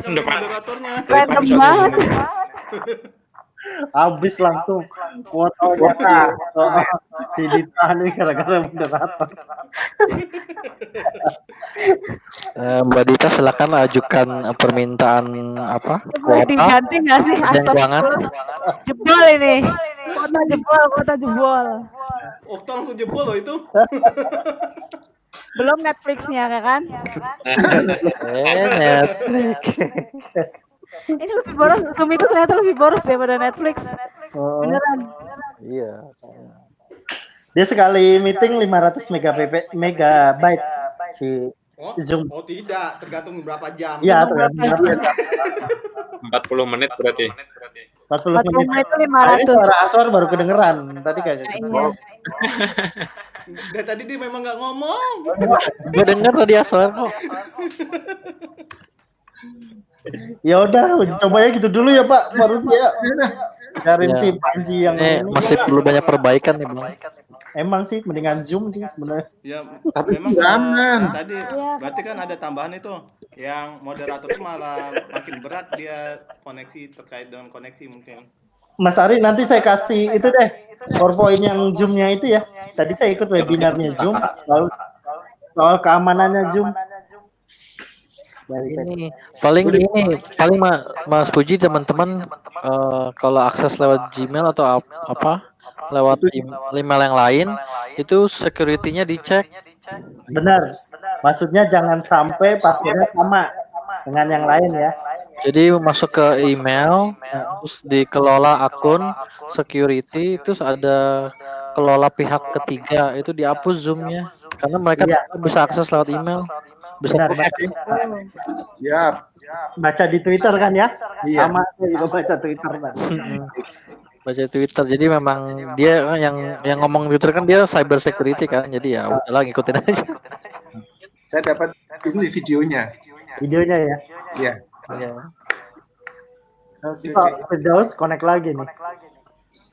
Moderatornya. Random banget. Habis langsung kuota si Dita nih gara-gara moderator. Mbak Dita silakan ajukan permintaan apa? Boleh diganti nggak sih? Jangan. Jebol ini. Kota jebol. Okta langsung jebol loh itu. Belum Netflix-nya kan? Netflix. Ini lebih boros, Zoom itu ternyata lebih boros daripada Netflix. Beneran. Iya. Dia sekali meeting 500 megabyte si Zoom. Oh tidak, tergantung berapa jam. Iya, tergantung berapa jam. 40 menit berarti. 40 menit itu 500. Ini suara Aswar baru kedengeran. Tadi kagak kedengeran. Dan tadi dia memang nggak ngomong. Gue denger tadi Aswar kok. Ya udah, uji cobanya gitu dulu ya Pak, baru dia cariin si Panji yang ini masih perlu banyak perbaikan nih Bang. Emang sih mendingan Zoom sih sebenarnya. Ya, tapi memang jangan. Tadi berarti kan ada tambahan itu, yang moderator itu malah makin berat dia koneksi terkait dengan koneksi mungkin. Mas Ari nanti saya kasih itu deh PowerPoint yang Zoom-nya itu ya. Tadi saya ikut webinarnya Zoom soal keamanannya Zoom. Ini paling Mas Puji teman-teman kalau akses lewat Gmail atau apa lewat email yang lain itu security-nya dicek. Benar. Maksudnya jangan sampai passwordnya sama dengan yang lain ya. Jadi masuk ke email, terus dikelola akun security, terus ada kelola pihak ketiga itu dihapus Zoom-nya karena mereka bisa akses lewat email. Bisa Siap. Baca di Twitter kan ya? Iya. Sama saya juga baca Twitter kan. Baca Twitter. Jadi memang dia yang ngomong Twitter kan dia cyber security kan. Jadi ya udahlah ngikutin aja. Saya dapat ini videonya. Videonya ya? Iya. Iya. Pak Firdaus connect lagi nih.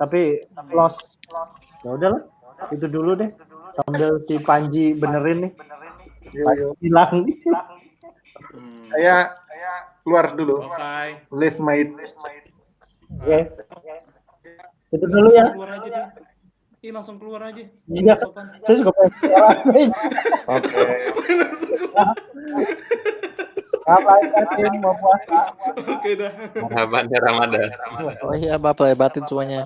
Tapi lost. Ya udahlah. Itu dulu deh. Sambil si Panji benerin nih. Hilang. Saya keluar dulu. Oke. Leave my. Oke. Itu dulu ya. Keluar aja deh. Ih, langsung keluar aja. Iya. Saya juga pengen keluar. Oke. Ngapain mau puasa? Oke dah. Marhaban ya Ramadan. Oh iya, Bapak lebatin semuanya.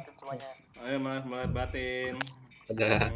Ayo mulai batin. Ada.